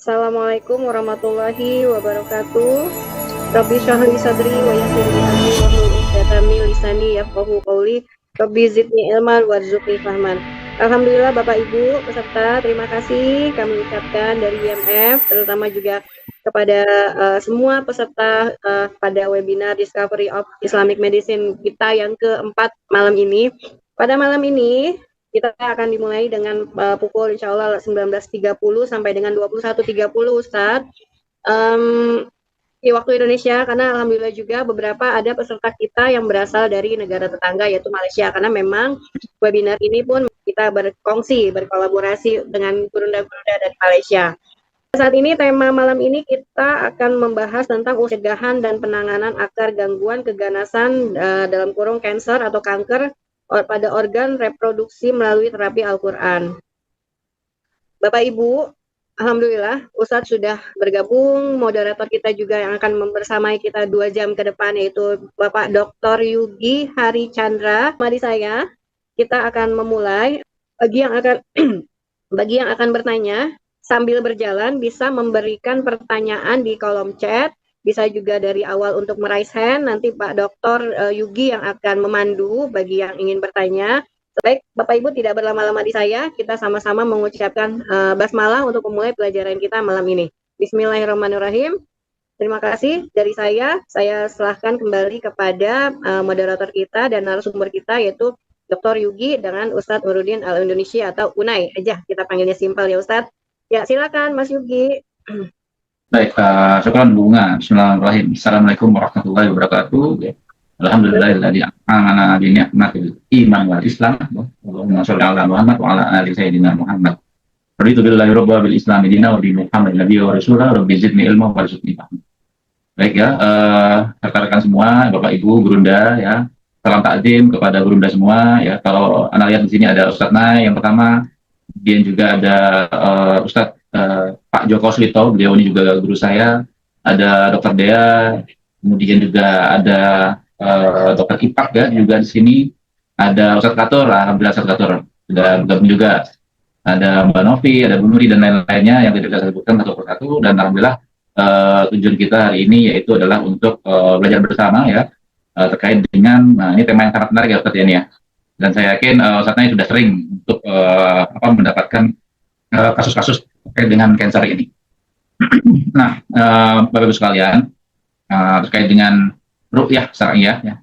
Assalamualaikum warahmatullahi wabarakatuh. Rabbi shrah li sadri wa yassir li amri wahlul 'uqdatam min lisani yafqahu qawli. Rabbi zidni ilman warzuqni fahman. Alhamdulillah Bapak Ibu peserta, terima kasih kami ucapkan dari IMF, terutama juga kepada semua peserta pada webinar Discovery of Islamic Medicine kita yang keempat malam ini. Pada malam ini kita akan dimulai dengan pukul insya Allah 19.30 sampai dengan 21.30 Ustadz. Di waktu Indonesia, karena alhamdulillah juga beberapa ada peserta kita yang berasal dari negara tetangga yaitu Malaysia, karena memang webinar ini pun kita berkolaborasi dengan gurunda-gurunda dari Malaysia. Saat ini tema malam ini kita akan membahas tentang pencegahan dan penanganan akar gangguan keganasan dalam kurung kanker atau kanker pada organ reproduksi melalui terapi Al-Quran. Bapak Ibu, alhamdulillah Ustadz sudah bergabung, moderator kita juga yang akan membersamai kita 2 jam ke depan yaitu Bapak Dr. Yugi Hari Chandra. Mari saya, kita akan memulai. Bagi yang akan bertanya sambil berjalan bisa memberikan pertanyaan di kolom chat. Bisa juga dari awal untuk meraise hand, nanti Pak Dr. Yugi yang akan memandu bagi yang ingin bertanya. Baik, Bapak Ibu tidak berlama-lama di saya, kita sama-sama mengucapkan basmalah untuk memulai pelajaran kita malam ini. Bismillahirrahmanirrahim. Terima kasih dari saya serahkan kembali kepada moderator kita dan narasumber kita yaitu Dr. Yugi dengan Ustadz Nuruddin Al-Indonesia atau Unai aja, kita panggilnya simpel ya Ustadz. Ya silakan Mas Yugi. Baik, syukran bunga. Bismillahirrahmanirrahim. Assalamualaikum warahmatullahi wabarakatuh. Alhamdulillahilladzi amana bi ni'matil iman wal islam. Allahumma sholli ala Muhammad wa ala ali sayyidina Muhammad. Raditu billahi rabba bil islam dina wa bi Muhammad nabiyyi wa rasulah rabbi zidni ilma warzuqni fahma. Baik ya, rekan-rekan semua, Bapak Ibu, Gurunda ya. Salam takdim kepada Gurunda semua ya. Kalau Anda lihat di sini ada Ustadz Nay yang pertama, kemudian juga ada Ustadz Pak Joko Slito, beliau ini juga guru saya, ada Dr. Dea, kemudian juga ada Dr. Ipak ya juga di sini, ada Ustadz Katur, alhamdulillah Ustadz Katur sudah bergabung juga, ada Mbak Novi, ada Bu Nuri dan lain-lainnya yang tidak bisa saya sebutkan satu persatu, dan alhamdulillah tujuan kita hari ini yaitu adalah untuk belajar bersama ya terkait dengan ini tema yang sangat menarik ya Ustadz ini ya, dan saya yakin Ustadznya sudah sering untuk mendapatkan kasus-kasus terkait dengan kanker ini. Nah, Bapak Ibu sekalian, terkait dengan ruqyah syar'iyyah ya,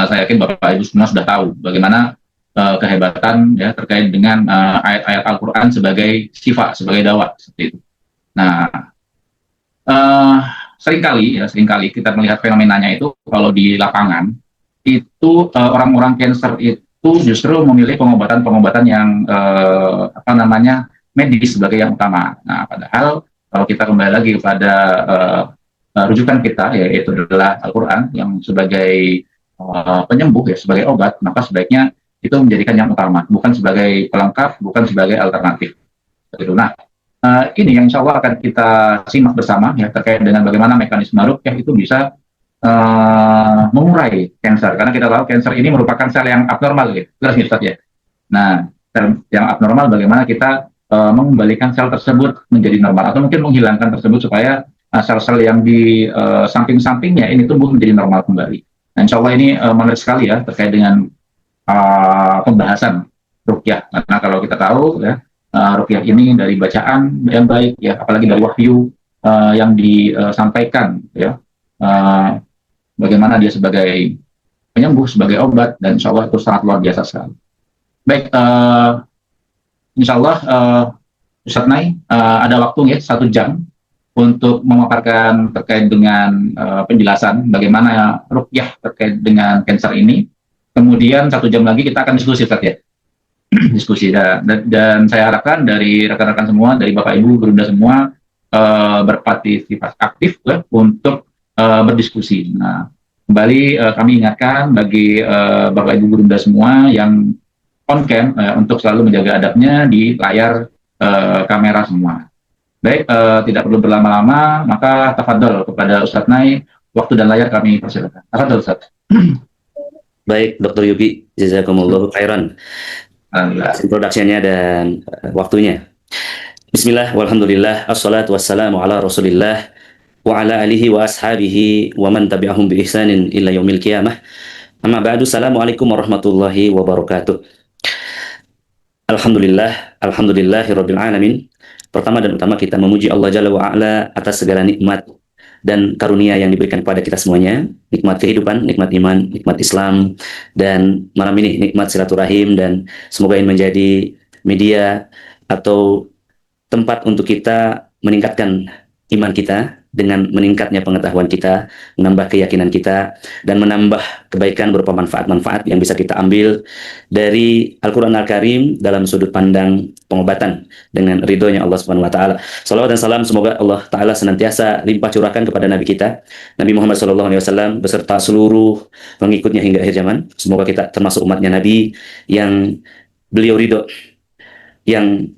saya yakin Bapak Ibu semua sudah tahu bagaimana kehebatan ya terkait dengan ayat-ayat Al-Quran sebagai syifa, sebagai dawa seperti itu. Nah, seringkali kita melihat fenomenanya itu kalau di lapangan itu orang-orang kanker itu justru memilih pengobatan yang medis sebagai yang utama. Nah, padahal kalau kita kembali lagi kepada rujukan kita yaitu adalah Al-Quran yang sebagai penyembuh ya, sebagai obat, maka sebaiknya itu menjadikan yang utama, bukan sebagai pelengkap, bukan sebagai alternatif. Nah, ini yang insya Allah akan kita simak bersama ya terkait dengan bagaimana mekanisme ruqyah itu bisa mengurai kanker, karena kita tahu kanker ini merupakan sel yang abnormal ya, jelas Ustaz ya. Nah, sel yang abnormal bagaimana kita mengembalikan sel tersebut menjadi normal atau mungkin menghilangkan tersebut supaya sel-sel yang di samping-sampingnya ini tumbuh menjadi normal kembali. Nah, insya Allah ini menarik sekali ya terkait dengan pembahasan ruqyah. Karena kalau kita tahu ya ruqyah ini dari bacaan yang baik ya, apalagi dari wahyu yang disampaikan ya, bagaimana dia sebagai penyembuh, sebagai obat, dan insya Allah itu sangat luar biasa sekali. Baik, insya Allah Ustadz Nay ada waktu ya 1 jam untuk memaparkan terkait dengan penjelasan bagaimana ruqyah terkait dengan kanker ini. Kemudian 1 jam lagi kita akan diskusi Ustadz ya. Diskusi dan saya harapkan dari rekan-rekan semua, dari Bapak Ibu Gurunda semua berpartisipasi aktif ya, untuk berdiskusi. Nah, kembali kami ingatkan bagi Bapak Ibu Gurunda semua yang on cam untuk selalu menjaga adabnya di layar kamera semua. Baik, tidak perlu berlama-lama, maka tafadhol kepada Ustadz Nay, waktu dan layar kami persilakan. Tafadhol Ustadz. Baik, Dr. Yugi, jazakumullahu khairan. Introduksinya dan waktunya. Bismillah, walhamdulillah, assalatu wassalamu ala rasulillah, wa ala alihi wa ashabihi, wa man tabi'ahum bi ihsanin illa yaumil qiyamah. Amma ba'du, assalamualaikum warahmatullahi wabarakatuh. Alhamdulillah, alhamdulillahi rabbil alamin. Pertama dan utama kita memuji Allah Jalla wa'ala atas segala nikmat dan karunia yang diberikan kepada kita semuanya. Nikmat kehidupan, nikmat iman, nikmat Islam, dan malam ini nikmat silaturahim, dan semoga ini menjadi media atau tempat untuk kita meningkatkan iman kita dengan meningkatnya pengetahuan kita, menambah keyakinan kita, dan menambah kebaikan berupa manfaat-manfaat yang bisa kita ambil dari Al-Quran Al-Karim dalam sudut pandang pengobatan dengan ridhonya Allah Subhanahu wa Ta'ala. Salawat dan salam semoga Allah Ta'ala senantiasa limpah curahkan kepada Nabi kita, Nabi Muhammad SAW, beserta seluruh pengikutnya hingga akhir zaman. Semoga kita termasuk umatnya Nabi yang beliau ridho, yang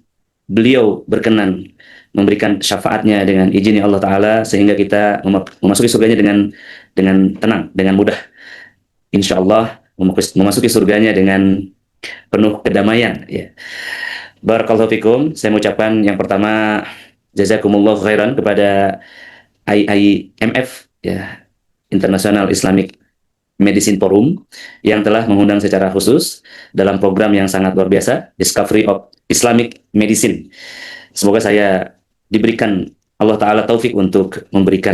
beliau berkenan memberikan syafaatnya dengan izinnya Allah Ta'ala, sehingga kita memasuki surganya dengan tenang, dengan mudah. Insya Allah memasuki surganya dengan penuh kedamaian. Ya. Barakallahu fikum. Saya mengucapkan yang pertama, jazakumullah khairan kepada IIMF, ya, International Islamic Medicine Forum, yang telah mengundang secara khusus dalam program yang sangat luar biasa, Discovery of Islamic Medicine. Semoga saya diberikan Allah Ta'ala taufik untuk memberikan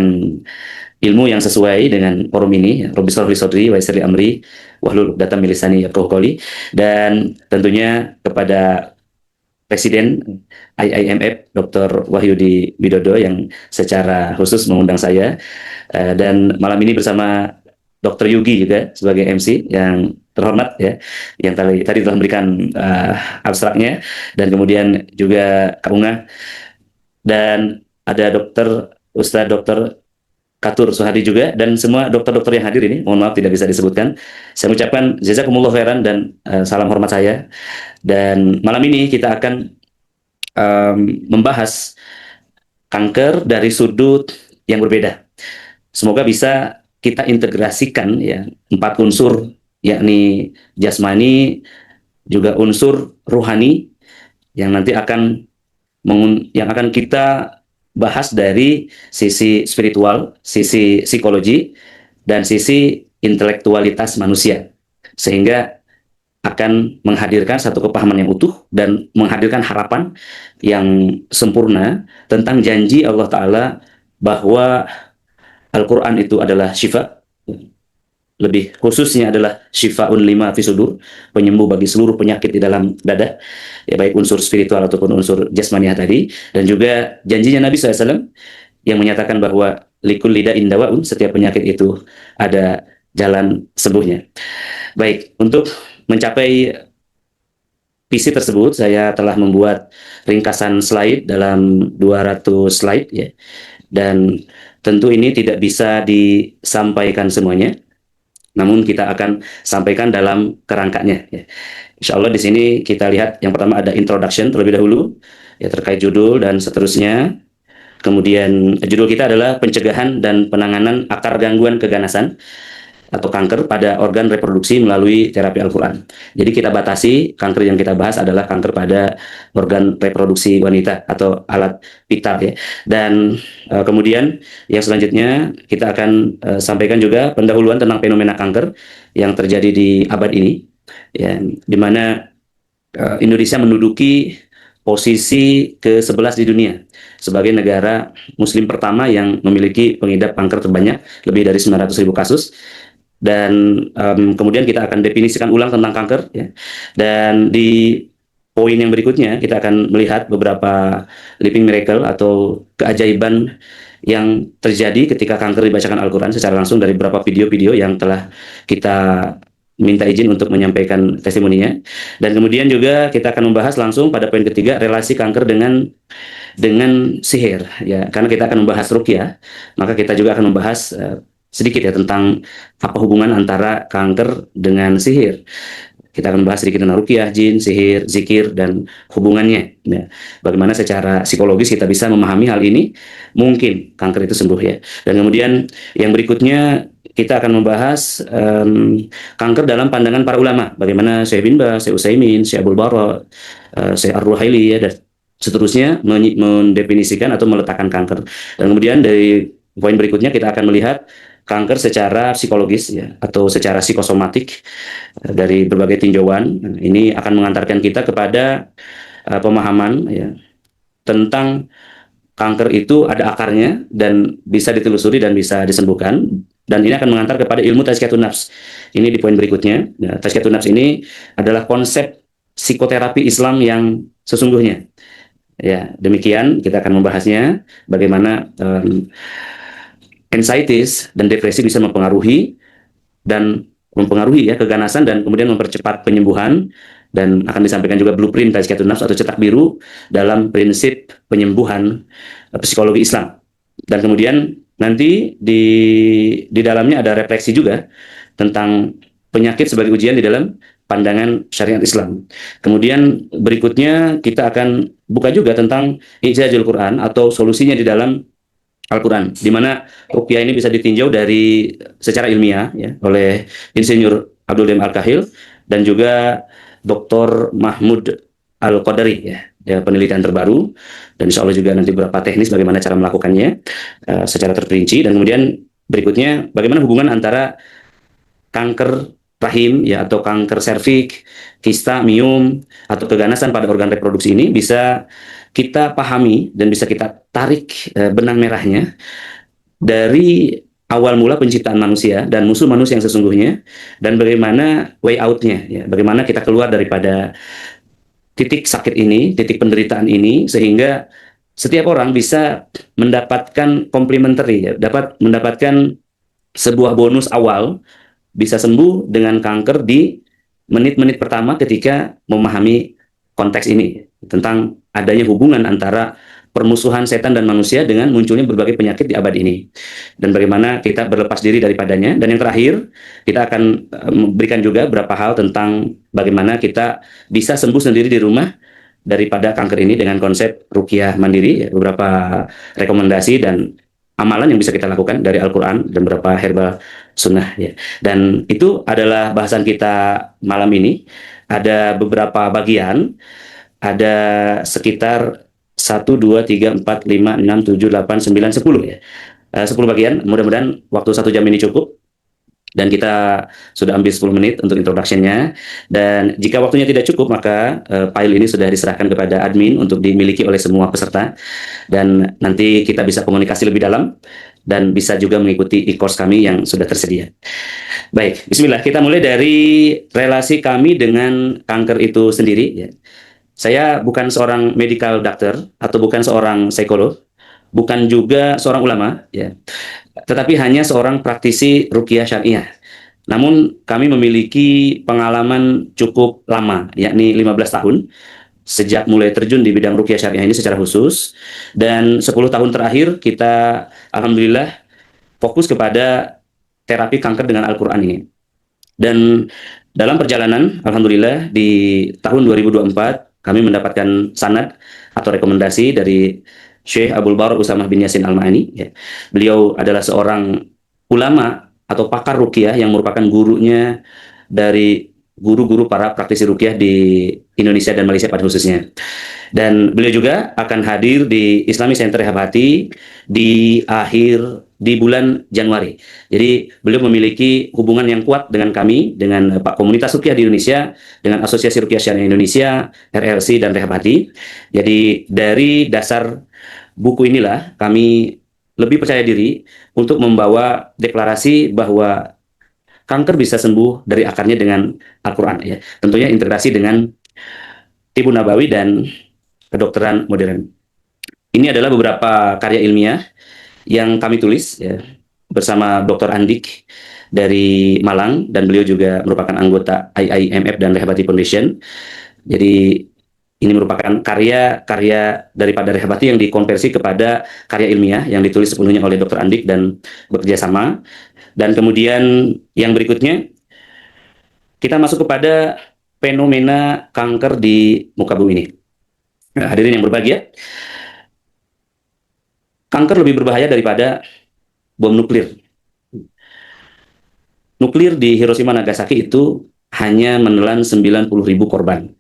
ilmu yang sesuai dengan forum ini. Rabbi shrah li sadri wa yassir li amri wahlul 'uqdatam min lisani yafqahu qawli. Dan tentunya kepada Presiden IIMF Dr. Wahyudi Widodo yang secara khusus mengundang saya, dan malam ini bersama Dr. Yugi juga sebagai MC yang terhormat, ya, yang tadi telah memberikan abstraknya, dan kemudian juga Kak Unga, dan ada Ustadz Dr. Katur Suhadi juga, dan semua dokter-dokter yang hadir ini. Mohon maaf tidak bisa disebutkan. Saya mengucapkan jazakumullah khairan dan salam hormat saya. Dan malam ini kita akan membahas kanker dari sudut yang berbeda. Semoga bisa kita integrasikan, ya, 4 unsur, yakni jasmani, juga unsur ruhani, yang nanti akan kita bahas dari sisi spiritual, sisi psikologi, dan sisi intelektualitas manusia, sehingga akan menghadirkan satu kepahaman yang utuh dan menghadirkan harapan yang sempurna tentang janji Allah Ta'ala bahwa Al-Quran itu adalah syifa, lebih khususnya adalah syifa'un lima fi sudur, penyembuh bagi seluruh penyakit di dalam dada, ya, baik unsur spiritual ataupun unsur jasmaniah tadi. Dan juga janjinya Nabi SAW yang menyatakan bahwa likulli da'in dawa'un, setiap penyakit itu ada jalan sembuhnya. Baik, untuk mencapai visi tersebut, saya telah membuat ringkasan slide dalam 200 slide, ya. Dan tentu ini tidak bisa disampaikan semuanya, namun kita akan sampaikan dalam kerangkanya, ya. Insya Allah di sini kita lihat yang pertama ada introduction terlebih dahulu, ya, terkait judul dan seterusnya. Kemudian judul kita adalah pencegahan dan penanganan akar gangguan keganasan atau kanker pada organ reproduksi melalui terapi Al-Quran. Jadi kita batasi, kanker yang kita bahas adalah kanker pada organ reproduksi wanita atau alat vital, ya. Dan kemudian yang selanjutnya kita akan sampaikan juga pendahuluan tentang fenomena kanker yang terjadi di abad ini, ya, di mana Indonesia menduduki posisi ke-11 di dunia sebagai negara muslim pertama yang memiliki pengidap kanker terbanyak, lebih dari 900.000 kasus. Dan kemudian kita akan definisikan ulang tentang kanker, ya. Dan di poin yang berikutnya kita akan melihat beberapa living miracle atau keajaiban yang terjadi ketika kanker dibacakan Al-Quran secara langsung dari beberapa video-video yang telah kita minta izin untuk menyampaikan testimoninya. Dan kemudian juga kita akan membahas langsung pada poin ketiga, relasi kanker dengan sihir, ya. Karena kita akan membahas ruqyah, maka kita juga akan membahas sedikit, ya, tentang apa hubungan antara kanker dengan sihir. Kita akan bahas sedikit tentang ruqyah, jin, sihir, zikir, dan hubungannya, ya. Bagaimana secara psikologis kita bisa memahami hal ini, mungkin kanker itu sembuh, ya. Dan kemudian yang berikutnya kita akan membahas kanker dalam pandangan para ulama. Bagaimana Syekh bin Baz, Syekh Utsaimin, Syekh Abdul Bara, Syekh Ar-Ruhaili, ya, seterusnya mendefinisikan atau meletakkan kanker. Dan kemudian dari poin berikutnya kita akan melihat kanker secara psikologis ya atau secara psikosomatik dari berbagai tinjauan. Ini akan mengantarkan kita kepada pemahaman ya tentang kanker itu ada akarnya dan bisa ditelusuri dan bisa disembuhkan. Dan ini akan mengantar kepada ilmu tazkiyatun nafs. Ini di poin berikutnya. Nah, tazkiyatun nafs ini adalah konsep psikoterapi Islam yang sesungguhnya. Ya, demikian kita akan membahasnya bagaimana anxieties dan depresi bisa mempengaruhi ya keganasan dan kemudian mempercepat penyembuhan, dan akan disampaikan juga blueprint tazkiyatun nafs atau cetak biru dalam prinsip penyembuhan psikologi Islam. Dan kemudian nanti di dalamnya ada refleksi juga tentang penyakit sebagai ujian di dalam pandangan syariat Islam. Kemudian berikutnya kita akan buka juga tentang ijazul Quran atau solusinya di dalam Al-Quran, di mana ruqyah ini bisa ditinjau dari secara ilmiah ya, oleh Insinyur Abdul Daim Al-Kahil dan juga Dr. Mahmud Al-Qadari ya, penelitian terbaru, dan insya Allah juga nanti beberapa teknis bagaimana cara melakukannya secara terperinci. Dan kemudian berikutnya bagaimana hubungan antara kanker rahim ya atau kanker serviks, kista, miom atau keganasan pada organ reproduksi ini bisa kita pahami dan bisa kita tarik benang merahnya dari awal mula penciptaan manusia dan musuh manusia yang sesungguhnya, dan bagaimana way out-nya ya, bagaimana kita keluar daripada titik sakit ini, titik penderitaan ini, sehingga setiap orang bisa mendapatkan complementary ya, dapat mendapatkan sebuah bonus awal, bisa sembuh dengan kanker di menit-menit pertama ketika memahami konteks ini tentang adanya hubungan antara permusuhan setan dan manusia dengan munculnya berbagai penyakit di abad ini, dan bagaimana kita berlepas diri daripadanya. Dan yang terakhir kita akan memberikan juga beberapa hal tentang bagaimana kita bisa sembuh sendiri di rumah daripada kanker ini dengan konsep ruqyah mandiri ya, beberapa rekomendasi dan amalan yang bisa kita lakukan dari Al-Quran dan beberapa herbal sunnah ya. Dan itu adalah bahasan kita malam ini. Ada beberapa bagian, ada sekitar 1, 2, 3, 4, 5, 6, 7, 8, 9, 10 ya. 10 bagian, mudah-mudahan waktu 1 jam ini cukup. Dan kita sudah ambil 10 menit untuk introduction-nya. Dan jika waktunya tidak cukup, maka file ini sudah diserahkan kepada admin untuk dimiliki oleh semua peserta. Dan nanti kita bisa komunikasi lebih dalam dan bisa juga mengikuti e-course kami yang sudah tersedia. Baik, bismillah. Kita mulai dari relasi kami dengan kanker itu sendiri ya. Saya bukan seorang medical doctor atau bukan seorang psikolog, bukan juga seorang ulama ya, tetapi hanya seorang praktisi ruqyah syariah. Namun kami memiliki pengalaman cukup lama, yakni 15 tahun sejak mulai terjun di bidang ruqyah syariah ini secara khusus, dan 10 tahun terakhir kita alhamdulillah fokus kepada terapi kanker dengan Al-Quran ini. Dan dalam perjalanan alhamdulillah di tahun 2024 kami mendapatkan sanad atau rekomendasi dari Syekh Abdul Barak Usamah bin Yasin Al-Ma'ani ya. Beliau adalah seorang ulama atau pakar ruqyah yang merupakan gurunya dari guru-guru para praktisi ruqyah di Indonesia dan Malaysia pada khususnya. Dan beliau juga akan hadir di Islamic Center Rehab Hati di bulan Januari. Jadi beliau memiliki hubungan yang kuat dengan kami, dengan Pak Komunitas Ruqyah di Indonesia, dengan Asosiasi Ruqyah Syariah Indonesia, RRC dan Rehab Hati. Jadi dari dasar buku inilah kami lebih percaya diri untuk membawa deklarasi bahwa kanker bisa sembuh dari akarnya dengan Al-Quran ya. Tentunya integrasi dengan Tibu Nabawi dan kedokteran modern. Ini adalah beberapa karya ilmiah yang kami tulis ya, bersama Dr. Andik dari Malang, dan beliau juga merupakan anggota IIMF dan Rehabati Foundation. Jadi ini merupakan karya-karya daripada Rehabati yang dikonversi kepada karya ilmiah yang ditulis sepenuhnya oleh Dr. Andik dan bekerja sama. Dan kemudian yang berikutnya kita masuk kepada fenomena kanker di muka bumi ini. Nah, hadirin yang berbahagia, kanker lebih berbahaya daripada bom nuklir. Nuklir di Hiroshima Nagasaki itu hanya menelan 90.000 korban.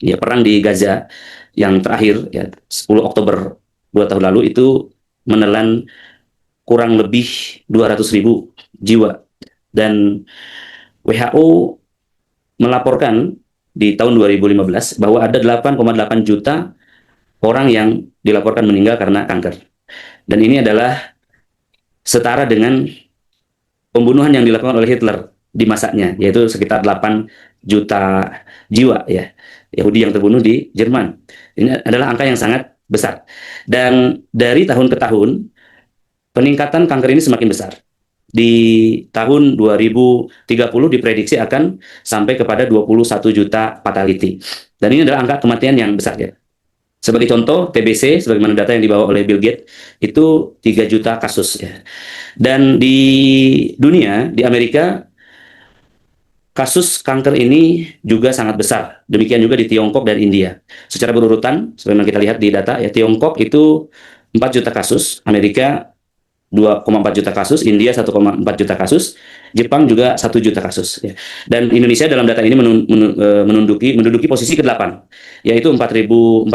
Ya, perang di Gaza yang terakhir ya 10 Oktober 2 tahun lalu itu menelan kurang lebih 200.000 jiwa, dan WHO melaporkan di tahun 2015 bahwa ada 8,8 juta orang yang dilaporkan meninggal karena kanker. Dan ini adalah setara dengan pembunuhan yang dilakukan oleh Hitler di masanya, yaitu sekitar 8 juta jiwa ya Yahudi yang terbunuh di Jerman. Ini adalah angka yang sangat besar. Dan dari tahun ke tahun peningkatan kanker ini semakin besar. Di tahun 2030 diprediksi akan sampai kepada 21 juta fatality. Dan ini adalah angka kematian yang besar ya. Sebagai contoh, TBC, sebagaimana data yang dibawa oleh Bill Gates, itu 3 juta kasus ya. Dan di dunia, di Amerika, kasus kanker ini juga sangat besar. Demikian juga di Tiongkok dan India. Secara berurutan, sebagaimana kita lihat di data, ya Tiongkok itu 4 juta kasus, Amerika 2,4 juta kasus, India 1,4 juta kasus, Jepang juga 1 juta kasus. Ya. Dan Indonesia dalam data ini menduduki posisi ke-8, yaitu 400.000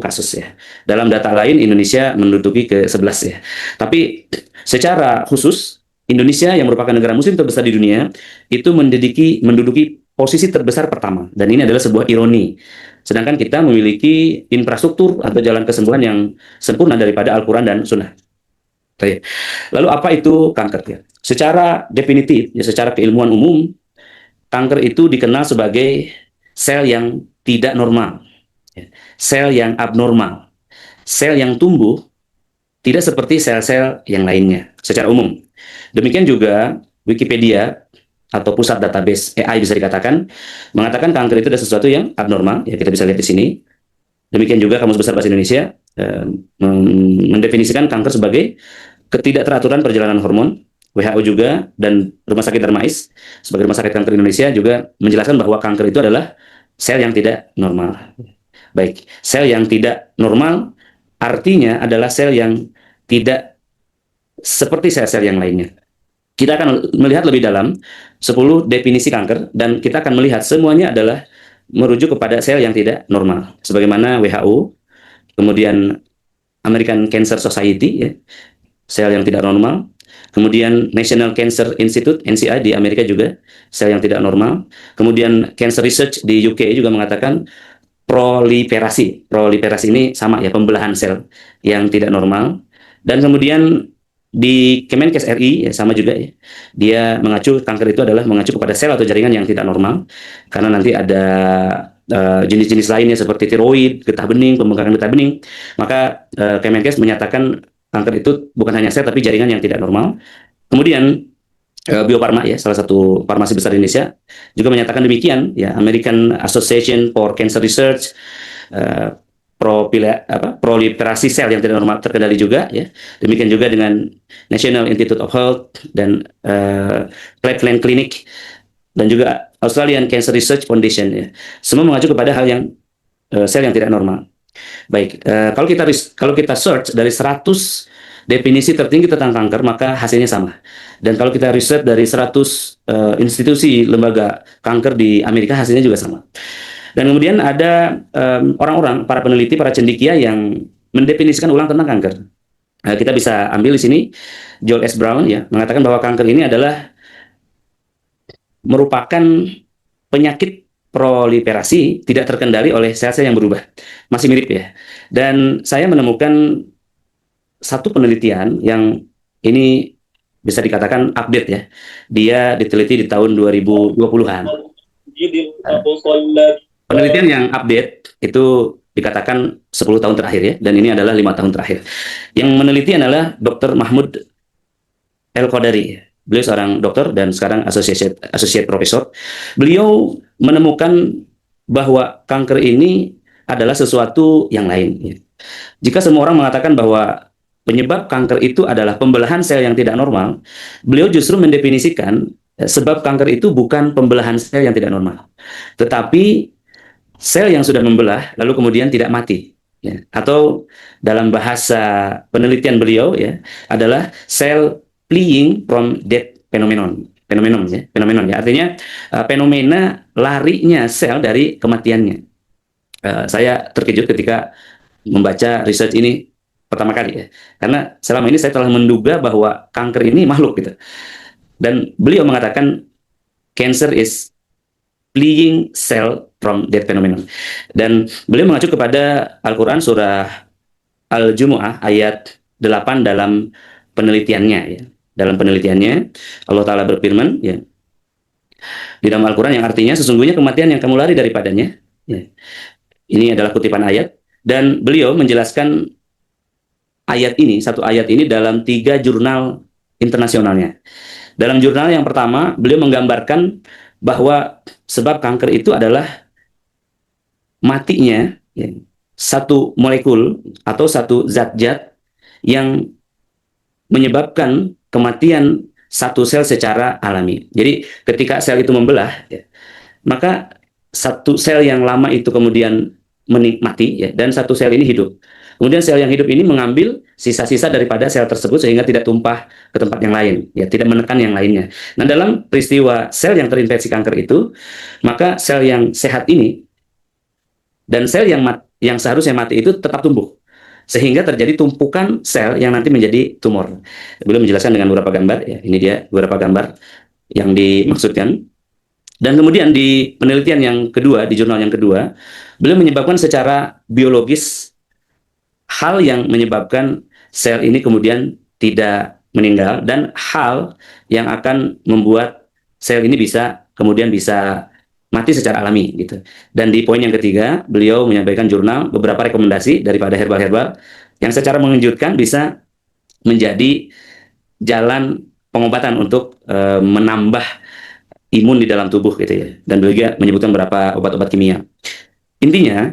kasus. Ya. Dalam data lain, Indonesia menduduki ke-11. Ya. Tapi secara khusus, Indonesia yang merupakan negara muslim terbesar di dunia, itu menduduki posisi terbesar pertama. Dan ini adalah sebuah ironi. Sedangkan kita memiliki infrastruktur atau jalan kesembuhan yang sempurna daripada Al-Quran dan Sunnah. Lalu apa itu kanker? Ya? Secara definitif, ya secara keilmuan umum, kanker itu dikenal sebagai sel yang tidak normal, ya. Sel yang abnormal, sel yang tumbuh tidak seperti sel-sel yang lainnya secara umum. Demikian juga Wikipedia atau pusat database AI bisa dikatakan mengatakan kanker itu adalah sesuatu yang abnormal, ya kita bisa lihat di sini. Demikian juga Kamus Besar Bahasa Indonesia mendefinisikan kanker sebagai ketidakteraturan perjalanan hormon. WHO juga dan Rumah Sakit Darmais sebagai Rumah Sakit Kanker Indonesia juga menjelaskan bahwa kanker itu adalah sel yang tidak normal. Baik, sel yang tidak normal artinya adalah sel yang tidak seperti sel-sel yang lainnya. Kita akan melihat lebih dalam 10 definisi kanker dan kita akan melihat semuanya adalah merujuk kepada sel yang tidak normal. Sebagaimana WHO, kemudian American Cancer Society, ya, sel yang tidak normal. Kemudian National Cancer Institute, NCI di Amerika juga, sel yang tidak normal. Kemudian Cancer Research di UK juga mengatakan proliferasi. Proliferasi ini sama ya, pembelahan sel yang tidak normal. Dan kemudian di Kemenkes RI ya sama juga ya. Dia mengacu kanker itu adalah mengacu kepada sel atau jaringan yang tidak normal karena nanti ada jenis-jenis lainnya seperti tiroid, getah bening, pembengkakan getah bening. Maka Kemenkes menyatakan kanker itu bukan hanya sel tapi jaringan yang tidak normal. Kemudian Bio Farma ya, salah satu farmasi besar di Indonesia juga menyatakan demikian ya. American Association for Cancer Research proliferasi sel yang tidak normal terkendali juga ya. Demikian juga dengan National Institute of Health dan Cleveland Clinic dan juga Australian Cancer Research Foundation ya. Semua mengacu kepada hal yang sel yang tidak normal. Baik, kalau kita search dari 100 definisi tertinggi tentang kanker maka hasilnya sama. Dan kalau kita riset dari 100 institusi lembaga kanker di Amerika hasilnya juga sama. Dan kemudian ada orang-orang, para peneliti, para cendekia yang mendefinisikan ulang tentang kanker. Kita bisa ambil di sini Joel S. Brown ya mengatakan bahwa kanker ini adalah merupakan penyakit proliferasi tidak terkendali oleh sel-sel yang berubah. Masih mirip ya. Dan saya menemukan satu penelitian yang ini bisa dikatakan update ya. Dia diteliti di tahun 2020-an. Penelitian yang update itu dikatakan 10 tahun terakhir ya, dan ini adalah 5 tahun terakhir. Yang meneliti adalah Dr. Mahmud El-Qadari. Beliau seorang dokter dan sekarang associate professor. Beliau menemukan bahwa kanker ini adalah sesuatu yang lain. Jika semua orang mengatakan bahwa penyebab kanker itu adalah pembelahan sel yang tidak normal, beliau justru mendefinisikan sebab kanker itu bukan pembelahan sel yang tidak normal, tetapi sel yang sudah membelah lalu kemudian tidak mati. Ya. Atau dalam bahasa penelitian beliau ya adalah sel fleeing from death phenomenon ya. Artinya fenomena larinya sel dari kematiannya. Saya terkejut ketika membaca research ini pertama kali ya. Karena selama ini saya telah menduga bahwa kanker ini makhluk gitu. Dan beliau mengatakan cancer is fleeing cell from that phenomenon. Dan beliau mengacu kepada Al-Quran surah Al-Jumu'ah ayat 8 dalam penelitiannya ya. Dalam penelitiannya Allah Ta'ala berfirman ya, di dalam Al-Quran yang artinya sesungguhnya kematian yang kamu lari daripadanya ya. Ini adalah kutipan ayat dan beliau menjelaskan ayat ini, satu ayat ini dalam 3 jurnal internasionalnya. Dalam jurnal yang pertama beliau menggambarkan bahwa sebab kanker itu adalah matinya ya, satu molekul atau satu zat-zat yang menyebabkan kematian satu sel secara alami. Jadi ketika sel itu membelah, ya, maka satu sel yang lama itu kemudian mati, ya, dan satu sel ini hidup. Kemudian sel yang hidup ini mengambil sisa-sisa daripada sel tersebut sehingga tidak tumpah ke tempat yang lain, ya, tidak menekan yang lainnya. Nah, dalam peristiwa sel yang terinfeksi kanker itu, maka sel yang sehat ini dan sel yang seharusnya mati itu tetap tumbuh. Sehingga terjadi tumpukan sel yang nanti menjadi tumor. Beliau menjelaskan dengan beberapa gambar, ya, ini dia beberapa gambar yang dimaksudkan. Dan kemudian di penelitian yang kedua, di jurnal yang kedua, beliau menyebabkan secara biologis hal yang menyebabkan sel ini kemudian tidak meninggal dan hal yang akan membuat sel ini kemudian bisa mati secara alami gitu. Dan di poin yang ketiga, beliau menyampaikan jurnal beberapa rekomendasi daripada herbal-herbal yang secara mengejutkan bisa menjadi jalan pengobatan untuk menambah imun di dalam tubuh gitu ya. Dan beliau menyebutkan beberapa obat-obat kimia. Intinya,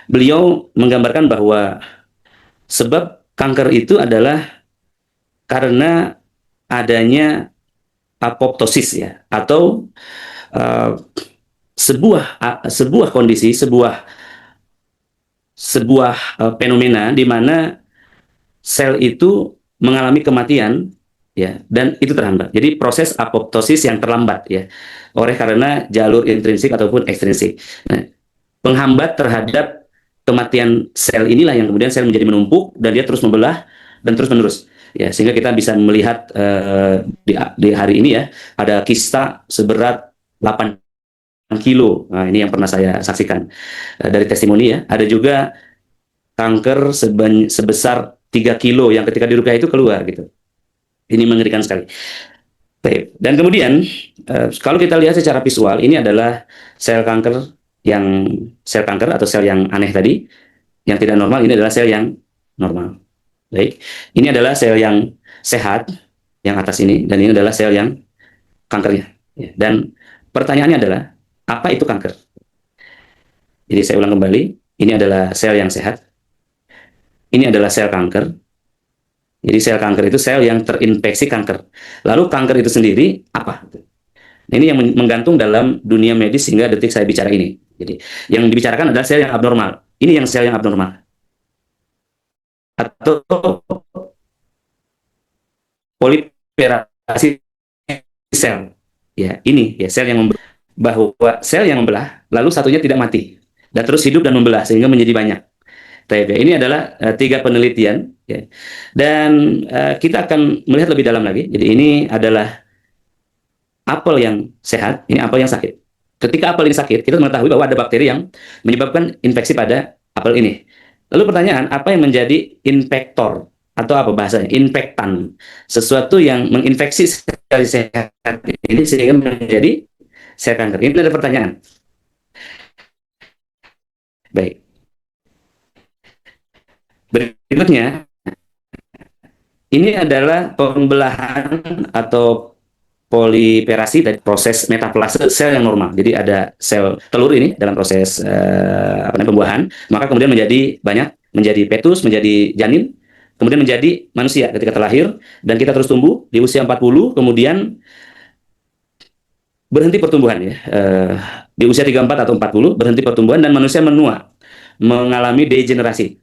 beliau menggambarkan bahwa sebab kanker itu adalah karena adanya apoptosis ya, atau sebuah kondisi, sebuah fenomena di mana sel itu mengalami kematian ya, dan itu terhambat. Jadi proses apoptosis yang terlambat ya, oleh karena jalur intrinsik ataupun ekstrinsik. Nah, penghambat terhadap kematian sel inilah yang kemudian sel menjadi menumpuk dan dia terus membelah dan terus menerus ya, sehingga kita bisa melihat di hari ini ya ada kista seberat 8 kilo. Nah, ini yang pernah saya saksikan dari testimoni ya. Ada juga kanker sebesar 3 kilo yang ketika dirukyah itu keluar gitu. Ini mengerikan sekali. Dan kemudian kalau kita lihat secara visual, ini adalah sel kanker atau sel yang aneh tadi, yang tidak normal. Ini adalah sel yang normal. Baik, ini adalah sel yang sehat yang atas ini, dan ini adalah sel yang kankernya. Dan pertanyaannya adalah apa itu kanker? Jadi saya ulang kembali, ini adalah sel yang sehat. Ini adalah sel kanker. Jadi sel kanker itu sel yang terinfeksi kanker. Lalu kanker itu sendiri apa? Ini yang menggantung dalam dunia medis hingga detik saya bicara ini. Jadi yang dibicarakan adalah sel yang abnormal. Ini yang sel yang abnormal. Atau poliferasi sel. Ya, ini ya sel yang bahwa sel yang membelah lalu satunya tidak mati dan terus hidup dan membelah sehingga menjadi banyak. Ini adalah 3 penelitian ya. Dan kita akan melihat lebih dalam lagi. Jadi ini adalah apel yang sehat, ini apel yang sakit. Ketika apel ini sakit, kita mengetahui bahwa ada bakteri yang menyebabkan infeksi pada apel ini. Lalu pertanyaan, apa yang menjadi infektor atau apa bahasanya? Infektan. Sesuatu yang menginfeksi sel sehat ini sehingga menjadi sel kanker. Ini ada pertanyaan. Baik. Berikutnya, ini adalah pembelahan atau poliferasi dari proses metaplase sel yang normal. Jadi ada sel telur ini dalam proses pembuahan, maka kemudian menjadi banyak, menjadi fetus, menjadi janin, kemudian menjadi manusia ketika terlahir, dan kita terus tumbuh di usia 40, kemudian berhenti pertumbuhan ya. Di usia 34 atau 40 berhenti pertumbuhan dan manusia menua, mengalami degenerasi.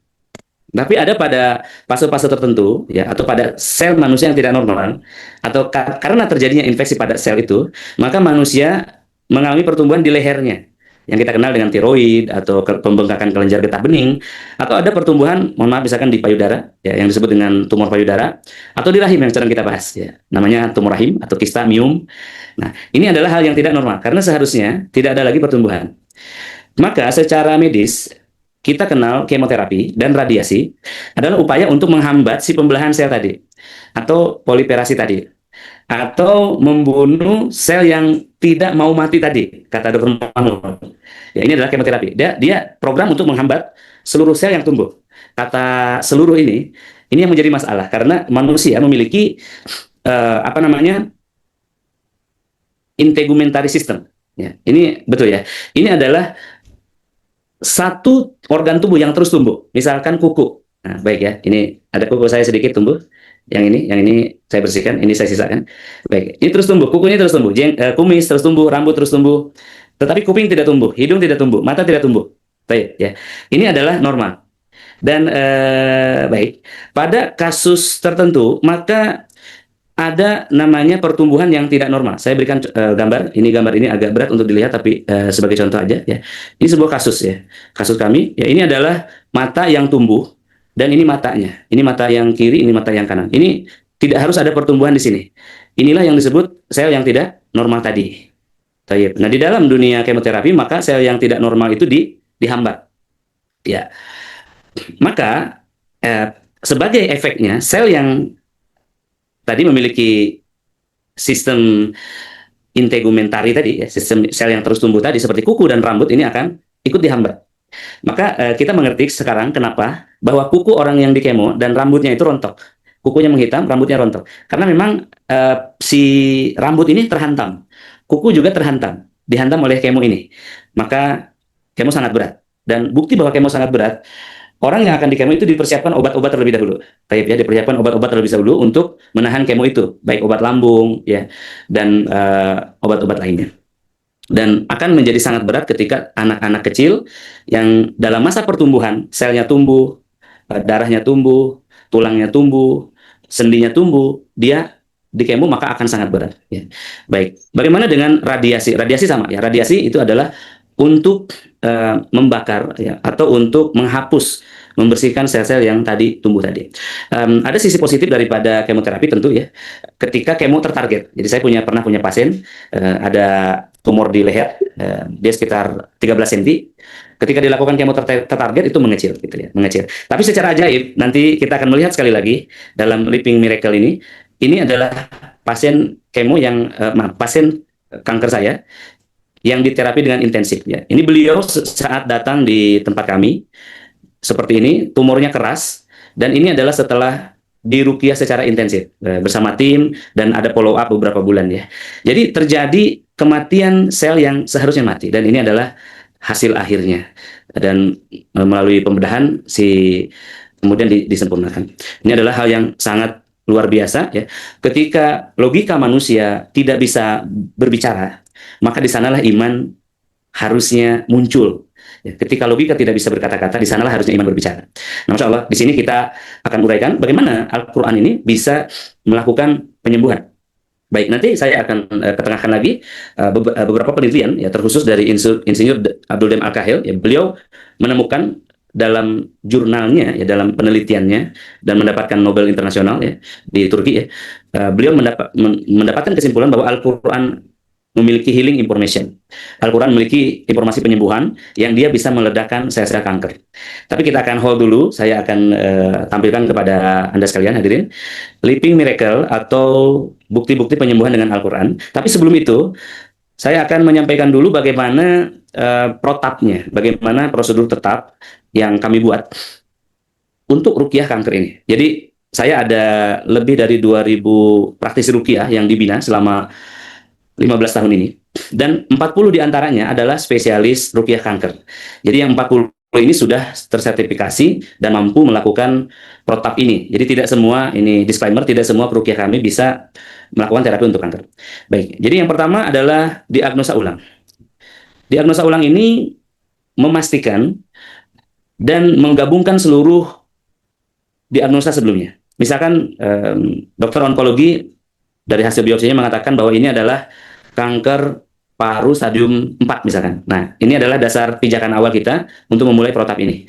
Tapi ada pada fase-fase tertentu ya, atau pada sel manusia yang tidak normal, atau karena terjadinya infeksi pada sel itu, maka manusia mengalami pertumbuhan di lehernya yang kita kenal dengan tiroid atau pembengkakan kelenjar getah bening, atau ada pertumbuhan, mohon maaf, misalkan di payudara, ya, yang disebut dengan tumor payudara, atau di rahim yang sedang kita bahas, ya, namanya tumor rahim atau kista miom. Nah, ini adalah hal yang tidak normal karena seharusnya tidak ada lagi pertumbuhan. Maka secara medis kita kenal kemoterapi dan radiasi adalah upaya untuk menghambat si pembelahan sel tadi atau proliferasi tadi, atau membunuh sel yang tidak mau mati tadi, kata Dr. Mahmud. Ya, ini adalah kemoterapi. Dia program untuk menghambat seluruh sel yang tumbuh. Kata seluruh ini yang menjadi masalah karena manusia memiliki integumentary system. Ya, ini betul ya. Ini adalah satu organ tubuh yang terus tumbuh. Misalkan kuku. Nah, baik ya. Ini ada kuku saya sedikit tumbuh. Yang ini saya bersihkan, ini saya sisakan. Baik, ini terus tumbuh, kuku ini terus tumbuh, kumis terus tumbuh, rambut terus tumbuh. Tetapi kuping tidak tumbuh, hidung tidak tumbuh, mata tidak tumbuh. Baik ya. Ini adalah normal. Dan baik, pada kasus tertentu maka ada namanya pertumbuhan yang tidak normal. Saya berikan gambar. Gambar ini agak berat untuk dilihat, tapi sebagai contoh aja ya. Ini sebuah kasus ya. Kasus kami ya, ini adalah mata yang tumbuh dan ini matanya. Ini mata yang kiri, ini mata yang kanan. Ini tidak harus ada pertumbuhan di sini. Inilah yang disebut sel yang tidak normal tadi. Nah, di dalam dunia kemoterapi maka sel yang tidak normal itu dihambat. Ya. Maka sebagai efeknya sel yang tadi memiliki sistem integumentari tadi, ya, sistem sel yang terus tumbuh tadi seperti kuku dan rambut ini akan ikut dihambat. Maka kita mengerti sekarang kenapa bahwa kuku orang yang di kemo dan rambutnya itu rontok. Kukunya menghitam, rambutnya rontok. Karena memang si rambut ini terhantam. Kuku juga terhantam, dihantam oleh kemo ini. Maka kemo sangat berat. Dan bukti bahwa kemo sangat berat, orang yang akan di kemo itu dipersiapkan obat-obat terlebih dahulu. Baik ya, dipersiapkan obat-obat terlebih dahulu untuk menahan kemo itu, baik obat lambung ya dan obat-obat lainnya. Dan akan menjadi sangat berat ketika anak-anak kecil yang dalam masa pertumbuhan selnya tumbuh, darahnya tumbuh, tulangnya tumbuh, sendinya tumbuh, dia di kemo maka akan sangat berat. Ya. Baik, bagaimana dengan radiasi? Radiasi sama ya. Radiasi itu adalah untuk membakar ya, atau untuk menghapus, membersihkan sel-sel yang tadi tumbuh tadi. Ada sisi positif daripada kemoterapi tentu ya. Ketika kemo tertarget. Jadi saya pernah punya pasien ada tumor di leher, dia sekitar 13 cm. Ketika dilakukan kemo tertarget itu mengecil gitu ya, mengecil. Tapi secara ajaib nanti kita akan melihat sekali lagi dalam Living Miracle ini adalah pasien kemo yang pasien kanker saya yang diterapi dengan intensif ya. Ini beliau saat datang di tempat kami seperti ini, tumornya keras dan ini adalah setelah diruqyah secara intensif bersama tim dan ada follow up beberapa bulan ya. Jadi terjadi kematian sel yang seharusnya mati dan ini adalah hasil akhirnya dan melalui pembedahan kemudian disempurnakan. Ini adalah hal yang sangat luar biasa ya. Ketika logika manusia tidak bisa berbicara, maka di sanalah iman harusnya muncul. Ya, ketika logika tidak bisa berkata-kata, di sanalah harusnya iman berbicara. Nah, Masya Allah, di sini kita akan uraikan bagaimana Al-Quran ini bisa melakukan penyembuhan. Baik, nanti saya akan ketengahkan lagi beberapa penelitian ya terkhusus dari Insinyur Abdul Daim Al-Kahil. Ya, beliau menemukan dalam jurnalnya ya, dalam penelitiannya dan mendapatkan Nobel internasional ya di Turki ya. Beliau mendapatkan kesimpulan bahwa Al-Quran memiliki healing information. Al-Quran memiliki informasi penyembuhan yang dia bisa meledakkan sel-sel kanker. Tapi kita akan hold dulu, saya akan tampilkan kepada Anda sekalian hadirin, Living Miracle atau bukti-bukti penyembuhan dengan Al-Quran. Tapi sebelum itu, saya akan menyampaikan dulu bagaimana protapnya, bagaimana prosedur tetap yang kami buat untuk ruqyah kanker ini. Jadi, saya ada lebih dari 2.000 praktisi ruqyah yang dibina selama 15 tahun ini dan 40 diantaranya adalah spesialis ruqyah kanker. Jadi yang 40 ini sudah tersertifikasi dan mampu melakukan protap ini. Jadi tidak semua, ini disclaimer, tidak semua peruqyah kami bisa melakukan terapi untuk kanker. Baik, jadi yang pertama adalah diagnosa ulang. Diagnosa ulang ini memastikan dan menggabungkan seluruh diagnosa sebelumnya. Misalkan dokter onkologi dari hasil biopsinya mengatakan bahwa ini adalah kanker paru stadium 4 misalkan. Nah, ini adalah dasar pijakan awal kita untuk memulai protap ini.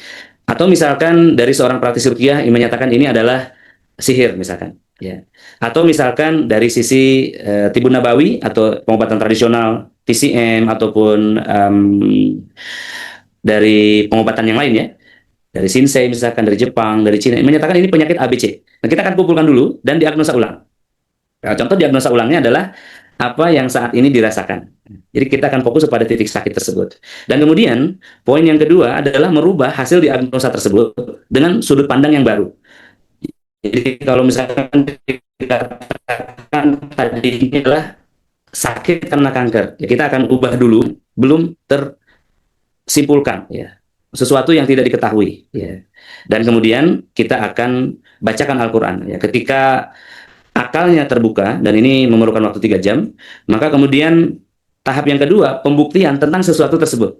Atau misalkan dari seorang praktis ruqyah yang menyatakan ini adalah sihir misalkan, ya. Atau misalkan dari sisi Tibun Nabawi atau pengobatan tradisional TCM ataupun dari pengobatan yang lain ya. Dari Shinsei misalkan, dari Jepang, dari Cina, menyatakan ini penyakit ABC. Nah, kita akan kumpulkan dulu dan diagnosa ulang. Nah, contoh diagnosa ulangnya adalah apa yang saat ini dirasakan. Jadi kita akan fokus pada titik sakit tersebut. Dan kemudian poin yang kedua adalah merubah hasil diagnosa tersebut dengan sudut pandang yang baru. Jadi kalau misalkan dikatakan tadi ini adalah sakit karena kanker, ya kita akan ubah dulu, belum tersimpulkan ya sesuatu yang tidak diketahui ya. Dan kemudian kita akan bacakan Al-Qur'an ya. Ketika akalnya terbuka dan ini memerlukan waktu 3 jam, maka kemudian tahap yang kedua pembuktian tentang sesuatu tersebut.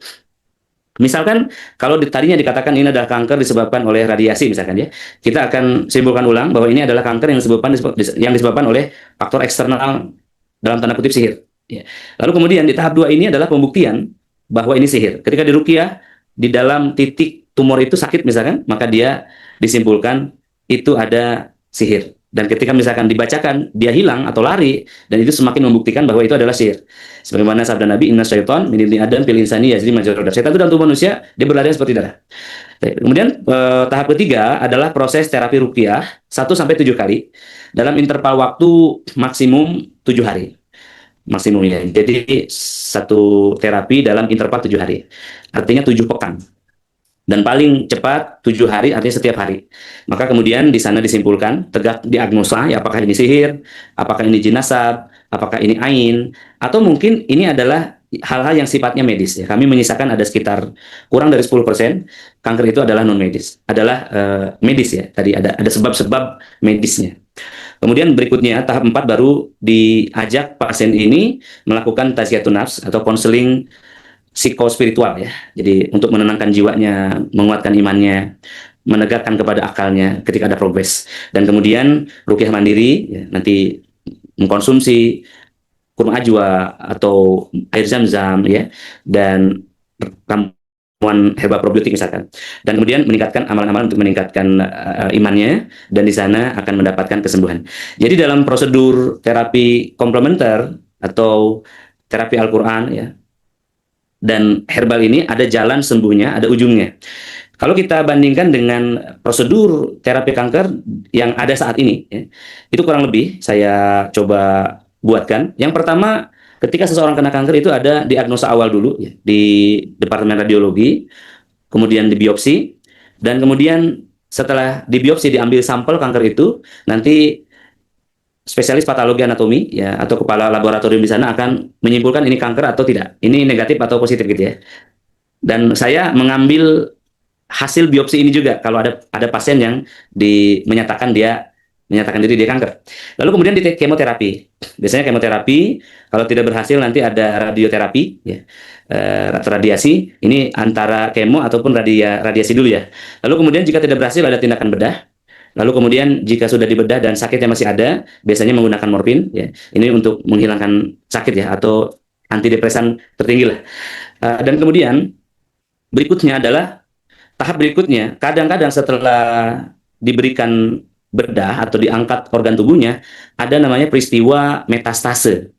Misalkan kalau tadinya dikatakan ini adalah kanker disebabkan oleh radiasi misalkan ya, kita akan simpulkan ulang bahwa ini adalah kanker yang disebabkan oleh faktor eksternal dalam tanda kutip sihir ya. Lalu kemudian di tahap 2 ini adalah pembuktian bahwa ini sihir. Ketika diruqyah di dalam titik tumor itu sakit misalkan, maka dia disimpulkan itu ada sihir. Dan ketika misalkan dibacakan, dia hilang atau lari, dan itu semakin membuktikan bahwa itu adalah sihir. Sebagaimana sabda Nabi, inna syaiton min ibni adam fil insani yazri majrur darah. Setan itu dalam tubuh manusia, dia berlari seperti darah. Kemudian tahap ketiga adalah proses terapi ruqyah 1-7 kali dalam interval waktu maksimum 7 hari. Maksimumnya. Jadi satu terapi dalam interval 7 hari. Artinya 7 pekan. Dan paling cepat 7 hari, artinya setiap hari. Maka kemudian di sana disimpulkan, tegak diagnosa, ya apakah ini sihir, apakah ini jinasab, apakah ini ain, atau mungkin ini adalah hal-hal yang sifatnya medis. Ya. Kami menyisakan ada sekitar kurang dari 10% kanker itu adalah non medis, adalah medis ya. Tadi ada sebab-sebab medisnya. Kemudian berikutnya tahap 4 baru diajak pasien ini melakukan tazkiyatun nafs atau konseling psikospiritual ya. Jadi untuk menenangkan jiwanya, menguatkan imannya, menegakkan kepada akalnya ketika ada progres. Dan kemudian ruqyah mandiri ya, nanti mengkonsumsi kurma ajwa atau air zam-zam ya, dan ramuan herba probiotik misalkan. Dan kemudian meningkatkan amalan-amalan untuk meningkatkan imannya, dan di sana akan mendapatkan kesembuhan. Jadi dalam prosedur terapi komplementer atau terapi Al-Qur'an ya, dan herbal ini ada jalan sembuhnya, ada ujungnya. Kalau kita bandingkan dengan prosedur terapi kanker yang ada saat ini, ya, itu kurang lebih saya coba buatkan. Yang pertama, ketika seseorang kena kanker itu ada diagnosa awal dulu ya, di Departemen Radiologi, kemudian di biopsi, dan kemudian setelah di biopsi diambil sampel kanker itu, nanti spesialis patologi anatomi ya atau kepala laboratorium di sana akan menyimpulkan ini kanker atau tidak, ini negatif atau positif gitu ya. Dan saya mengambil hasil biopsi ini juga kalau ada pasien yang menyatakan diri dia kanker. Lalu kemudian di kemoterapi. Biasanya kemoterapi kalau tidak berhasil nanti ada radioterapi ya. Radiasi ini antara kemo ataupun radiasi dulu ya. Lalu kemudian jika tidak berhasil ada tindakan bedah. Lalu kemudian jika sudah dibedah dan sakitnya masih ada, biasanya menggunakan morfin ya. Ini untuk menghilangkan sakit ya atau antidepresan tertinggi lah. Dan kemudian berikutnya adalah tahap berikutnya, kadang-kadang setelah diberikan bedah atau diangkat organ tubuhnya, ada namanya peristiwa metastase.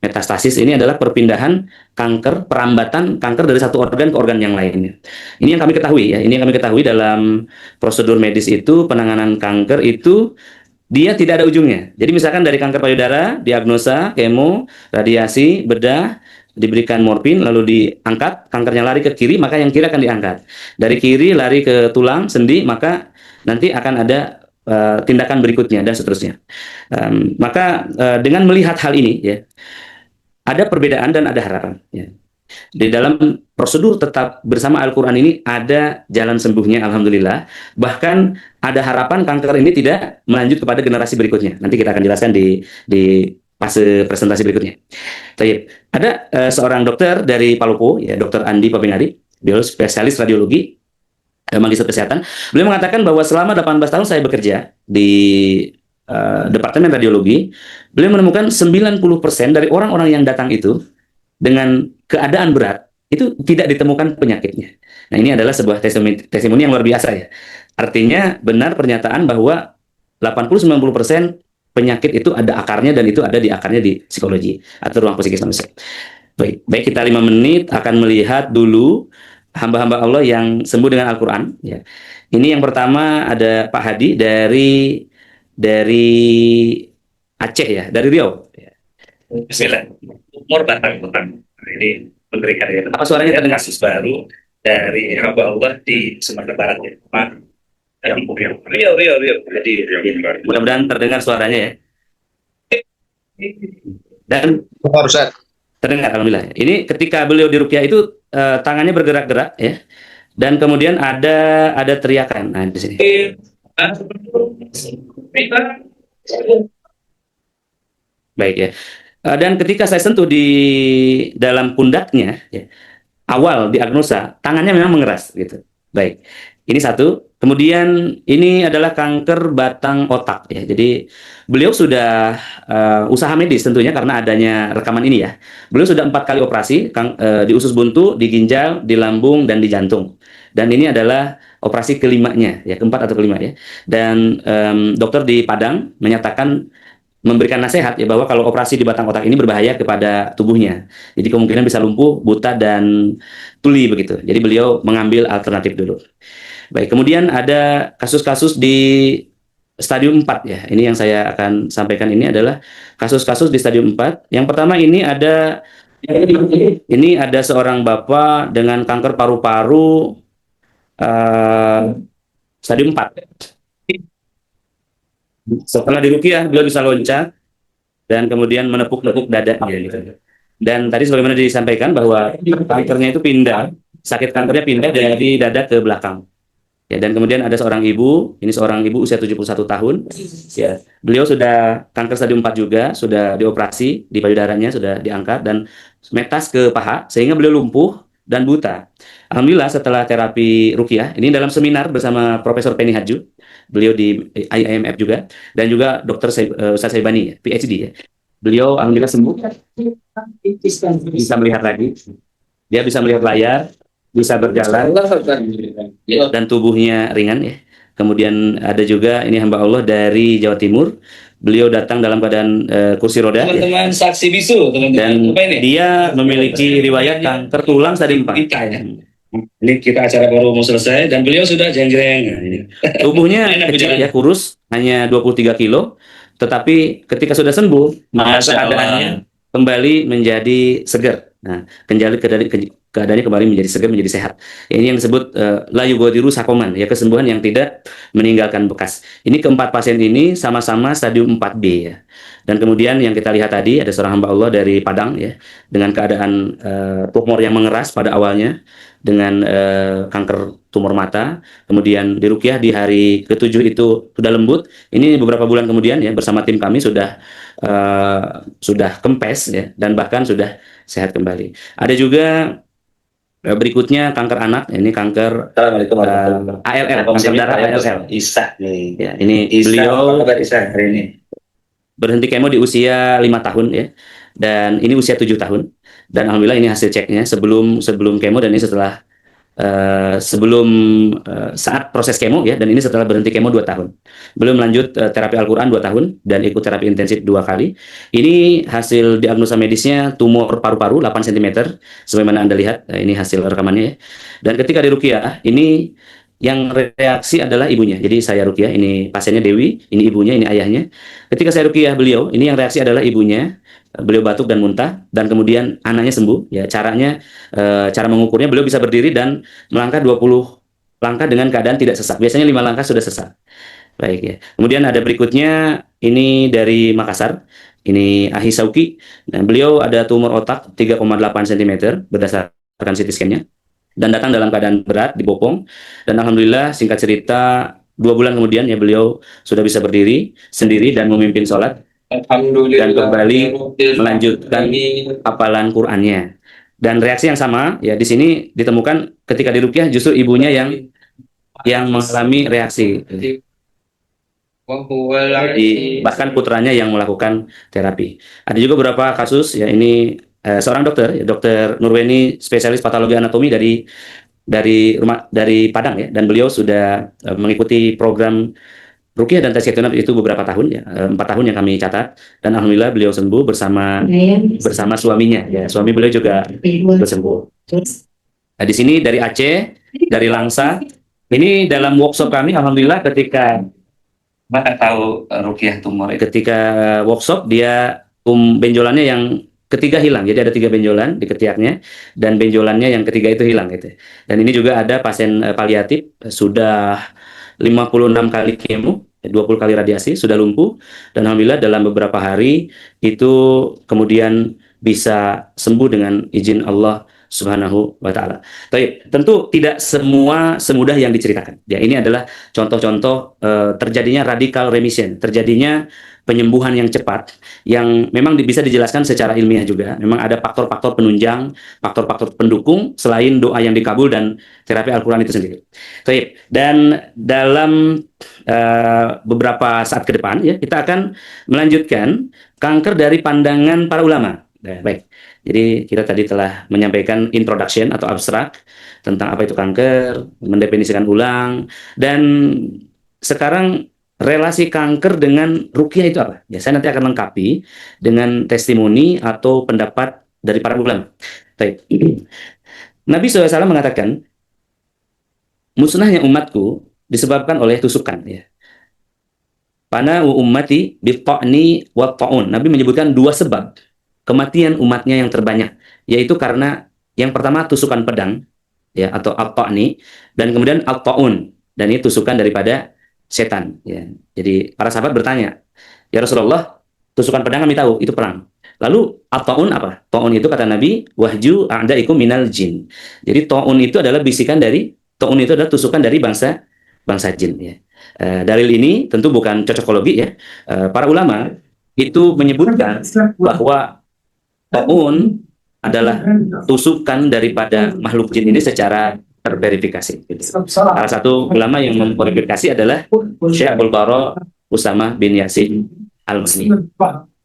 Metastasis ini adalah perpindahan kanker, perambatan kanker dari satu organ ke organ yang lainnya. Ini yang kami ketahui ya, ini yang kami ketahui dalam prosedur medis itu, penanganan kanker itu dia tidak ada ujungnya. Jadi misalkan dari kanker payudara, diagnosa, kemo, radiasi, bedah, diberikan morfin, lalu diangkat, kankernya lari ke kiri, maka yang kiri akan diangkat. Dari kiri lari ke tulang, sendi, maka nanti akan ada tindakan berikutnya dan seterusnya. Maka dengan melihat hal ini ya, ada perbedaan dan ada harapan ya. Di dalam prosedur tetap bersama Al-Qur'an ini ada jalan sembuhnya alhamdulillah. Bahkan ada harapan kanker ini tidak melanjut kepada generasi berikutnya. Nanti kita akan jelaskan di fase presentasi berikutnya. Baik, ada seorang dokter dari Palopo ya, Dr. Andi Papingadi, beliau spesialis radiologi, magister kesehatan. Beliau mengatakan bahwa selama 18 tahun saya bekerja di Departemen Radiologi, beliau menemukan 90% dari orang-orang yang datang itu dengan keadaan berat itu tidak ditemukan penyakitnya. Nah, ini adalah sebuah testimoni yang luar biasa ya. Artinya benar pernyataan bahwa 80-90% penyakit itu ada akarnya, dan itu ada di akarnya di psikologi atau ruang psikis manusia. Baik kita 5 menit akan melihat dulu hamba-hamba Allah yang sembuh dengan Al-Quran. Ya. Ini yang pertama ada Pak Hadi dari Aceh ya, dari Riau. Bismillah. Umur batang ini memberikan ya. Apa suaranya terdengar? Kasus baru dari hamba Allah di Sumatera Barat ya. Riau. Jadi mudah-mudahan terdengar suaranya ya. Dan terdengar, alhamdulillah. Ini ketika beliau di ruqyah itu tangannya bergerak-gerak ya. Dan kemudian ada teriakan. Nah, di sini. Baik ya. Dan ketika saya sentuh di dalam pundaknya, ya, awal diagnosa, tangannya memang mengeras gitu. Baik. Ini satu. Kemudian ini adalah kanker batang otak ya. Jadi beliau sudah usaha medis tentunya karena adanya rekaman ini ya. Beliau sudah 4 kali operasi di usus buntu, di ginjal, di lambung, dan di jantung. Dan ini adalah operasi kelimanya ya, keempat atau kelima ya. Dan dokter di Padang menyatakan, memberikan nasihat ya, bahwa kalau operasi di batang otak ini berbahaya kepada tubuhnya. Jadi kemungkinan bisa lumpuh, buta, dan tuli begitu. Jadi beliau mengambil alternatif dulu. Baik, kemudian ada kasus-kasus di stadium 4 ya. Ini yang saya akan sampaikan, ini adalah kasus-kasus di stadium 4. Yang pertama ini ada seorang bapak dengan kanker paru-paru stadium 4. Setelah diruqyah, beliau bisa loncat dan kemudian menepuk-nepuk dadanya gitu. Dan tadi sebagaimana disampaikan bahwa kankernya itu pindah, sakit kankernya pindah dari dada ke belakang. Ya, dan kemudian ada seorang ibu, ini seorang ibu usia 71 tahun. Ya, beliau sudah kanker stadium 4 juga, sudah dioperasi di payudaranya, sudah diangkat dan metas ke paha sehingga beliau lumpuh dan buta. Alhamdulillah setelah terapi ruqyah, ini dalam seminar bersama Profesor Penny Hadju, beliau di IIMF juga, dan juga Dr. Ustaz Saibani, PhD ya. Beliau alhamdulillah sembuh, bisa melihat lagi, dia bisa melihat layar, bisa berjalan, dan tubuhnya ringan ya. Kemudian ada juga ini hamba Allah dari Jawa Timur, beliau datang dalam keadaan kursi roda teman-teman ya. Saksi bisu dan dia memiliki riwayat kanker tulang stadium 4 ya. Ini kita acara baru mau selesai dan beliau sudah jeng-jeng. Tubuhnya kecil ya, kurus, hanya 23 kilo, tetapi ketika sudah sembuh maka keadaannya kembali menjadi segar. Nah, keadaannya kembali menjadi segar, menjadi sehat. Ini yang disebut la yughadiru sakoman, ya, kesembuhan yang tidak meninggalkan bekas. Ini keempat pasien ini sama-sama stadium 4B ya. Dan kemudian yang kita lihat tadi ada seorang hamba Allah dari Padang ya, dengan keadaan tumor yang mengeras pada awalnya, dengan kanker tumor mata, kemudian diruqyah di hari ke-7 itu sudah lembut. Ini beberapa bulan kemudian ya, bersama tim kami sudah kempes ya, dan bahkan sudah sehat kembali. Ada juga berikutnya kanker anak, ini kanker ALL, kanker darah ALL. Isa nih. Ya, ini Isa, beliau apa kabar Isa hari ini? berhenti kemo di usia 5 tahun ya, dan ini usia 7 tahun. Dan alhamdulillah ini hasil ceknya sebelum kemo, dan ini setelah saat proses kemo ya, dan ini setelah berhenti kemo 2 tahun. Belum lanjut terapi Al-Quran 2 tahun dan ikut terapi intensif 2 kali. Ini hasil diagnosa medisnya tumor paru-paru 8 cm, sebagaimana Anda lihat, ini hasil rekamannya ya. Dan ketika di ruqyah, ini yang reaksi adalah ibunya. Jadi saya ruqyah, ini pasiennya Dewi, ini ibunya, ini ayahnya. Ketika saya ruqyah beliau, ini yang reaksi adalah ibunya. Beliau batuk dan muntah, dan kemudian anaknya sembuh. Ya, caranya, cara mengukurnya, beliau bisa berdiri dan melangkah 20 langkah dengan keadaan tidak sesak. Biasanya 5 langkah sudah sesak. Baik ya. Kemudian ada berikutnya, ini dari Makassar. Ini Ahi Sauki. Dan beliau ada tumor otak 3,8 cm berdasarkan CT scan-nya. Dan datang dalam keadaan berat di bopong. Dan alhamdulillah singkat cerita 2 bulan kemudian ya, beliau sudah bisa berdiri sendiri dan memimpin sholat. Dan kembali melanjutkan hafalan Qur'annya. Dan reaksi yang sama ya di sini ditemukan ketika diruqyah, justru ibunya yang mengalami reaksi. Bahkan putranya yang melakukan terapi. Ada juga beberapa kasus ya, ini seorang dokter, ya, Dokter Nurweni, spesialis patologi anatomi dari Padang, ya, dan beliau sudah mengikuti program Ruqyah dan Tazkiyatun Nafs itu beberapa tahun, ya, 4 tahun yang kami catat, dan alhamdulillah beliau sembuh bersama suaminya, ya, suami beliau juga sembuh. Nah, di sini dari Aceh, dari Langsa, ini dalam workshop kami, alhamdulillah ketika Bapak tahu Ruqyah tumor, ketika workshop dia benjolannya yang ketiga hilang, jadi ada 3 benjolan di ketiaknya dan benjolannya yang ketiga itu hilang gitu. Dan ini juga ada pasien paliatif sudah 56 kali kemo, 20 kali radiasi, sudah lumpuh, dan alhamdulillah dalam beberapa hari itu kemudian bisa sembuh dengan izin Allah Subhanahu wa Ta'ala. Baik, tentu tidak semua semudah yang diceritakan. Ya, ini adalah contoh-contoh terjadinya radical remission, terjadinya penyembuhan yang cepat, yang memang bisa dijelaskan secara ilmiah juga. Memang ada faktor-faktor penunjang, faktor-faktor pendukung selain doa yang dikabul dan terapi Al-Quran itu sendiri. Baik, dan dalam beberapa saat ke depan, ya, kita akan melanjutkan kanker dari pandangan para ulama. Nah, baik. Jadi kita tadi telah menyampaikan introduction atau abstrak tentang apa itu kanker, mendefinisikan ulang, dan sekarang relasi kanker dengan ruqyah itu apa? Ya, saya nanti akan lengkapi dengan testimoni atau pendapat dari para ulama. Baik. Nabi SAW mengatakan, musnahnya umatku disebabkan oleh tusukan. Ya. Pana ummati bi-ta'ni wa ta'un. Nabi menyebutkan 2 sebab kematian umatnya yang terbanyak, yaitu karena yang pertama tusukan pedang, ya, atau at-ta'ni, dan kemudian at-ta'un, dan ini tusukan daripada setan, ya. Jadi para sahabat bertanya, ya Rasulullah, tusukan pedang kami tahu itu perang, lalu at-ta'un apa? Ta'un itu kata Nabi, wahju a'daikum minal jin. Jadi ta'un itu adalah ta'un itu adalah tusukan dari bangsa jin, ya. Dalil ini tentu bukan cocokologi, ya. Para ulama itu menyebutkan bahwa ta'un adalah tusukan daripada makhluk jin ini secara terverifikasi. Salah satu ulama yang memverifikasi adalah Syekh Abdul Bara Usama bin Yasin Al-Masni.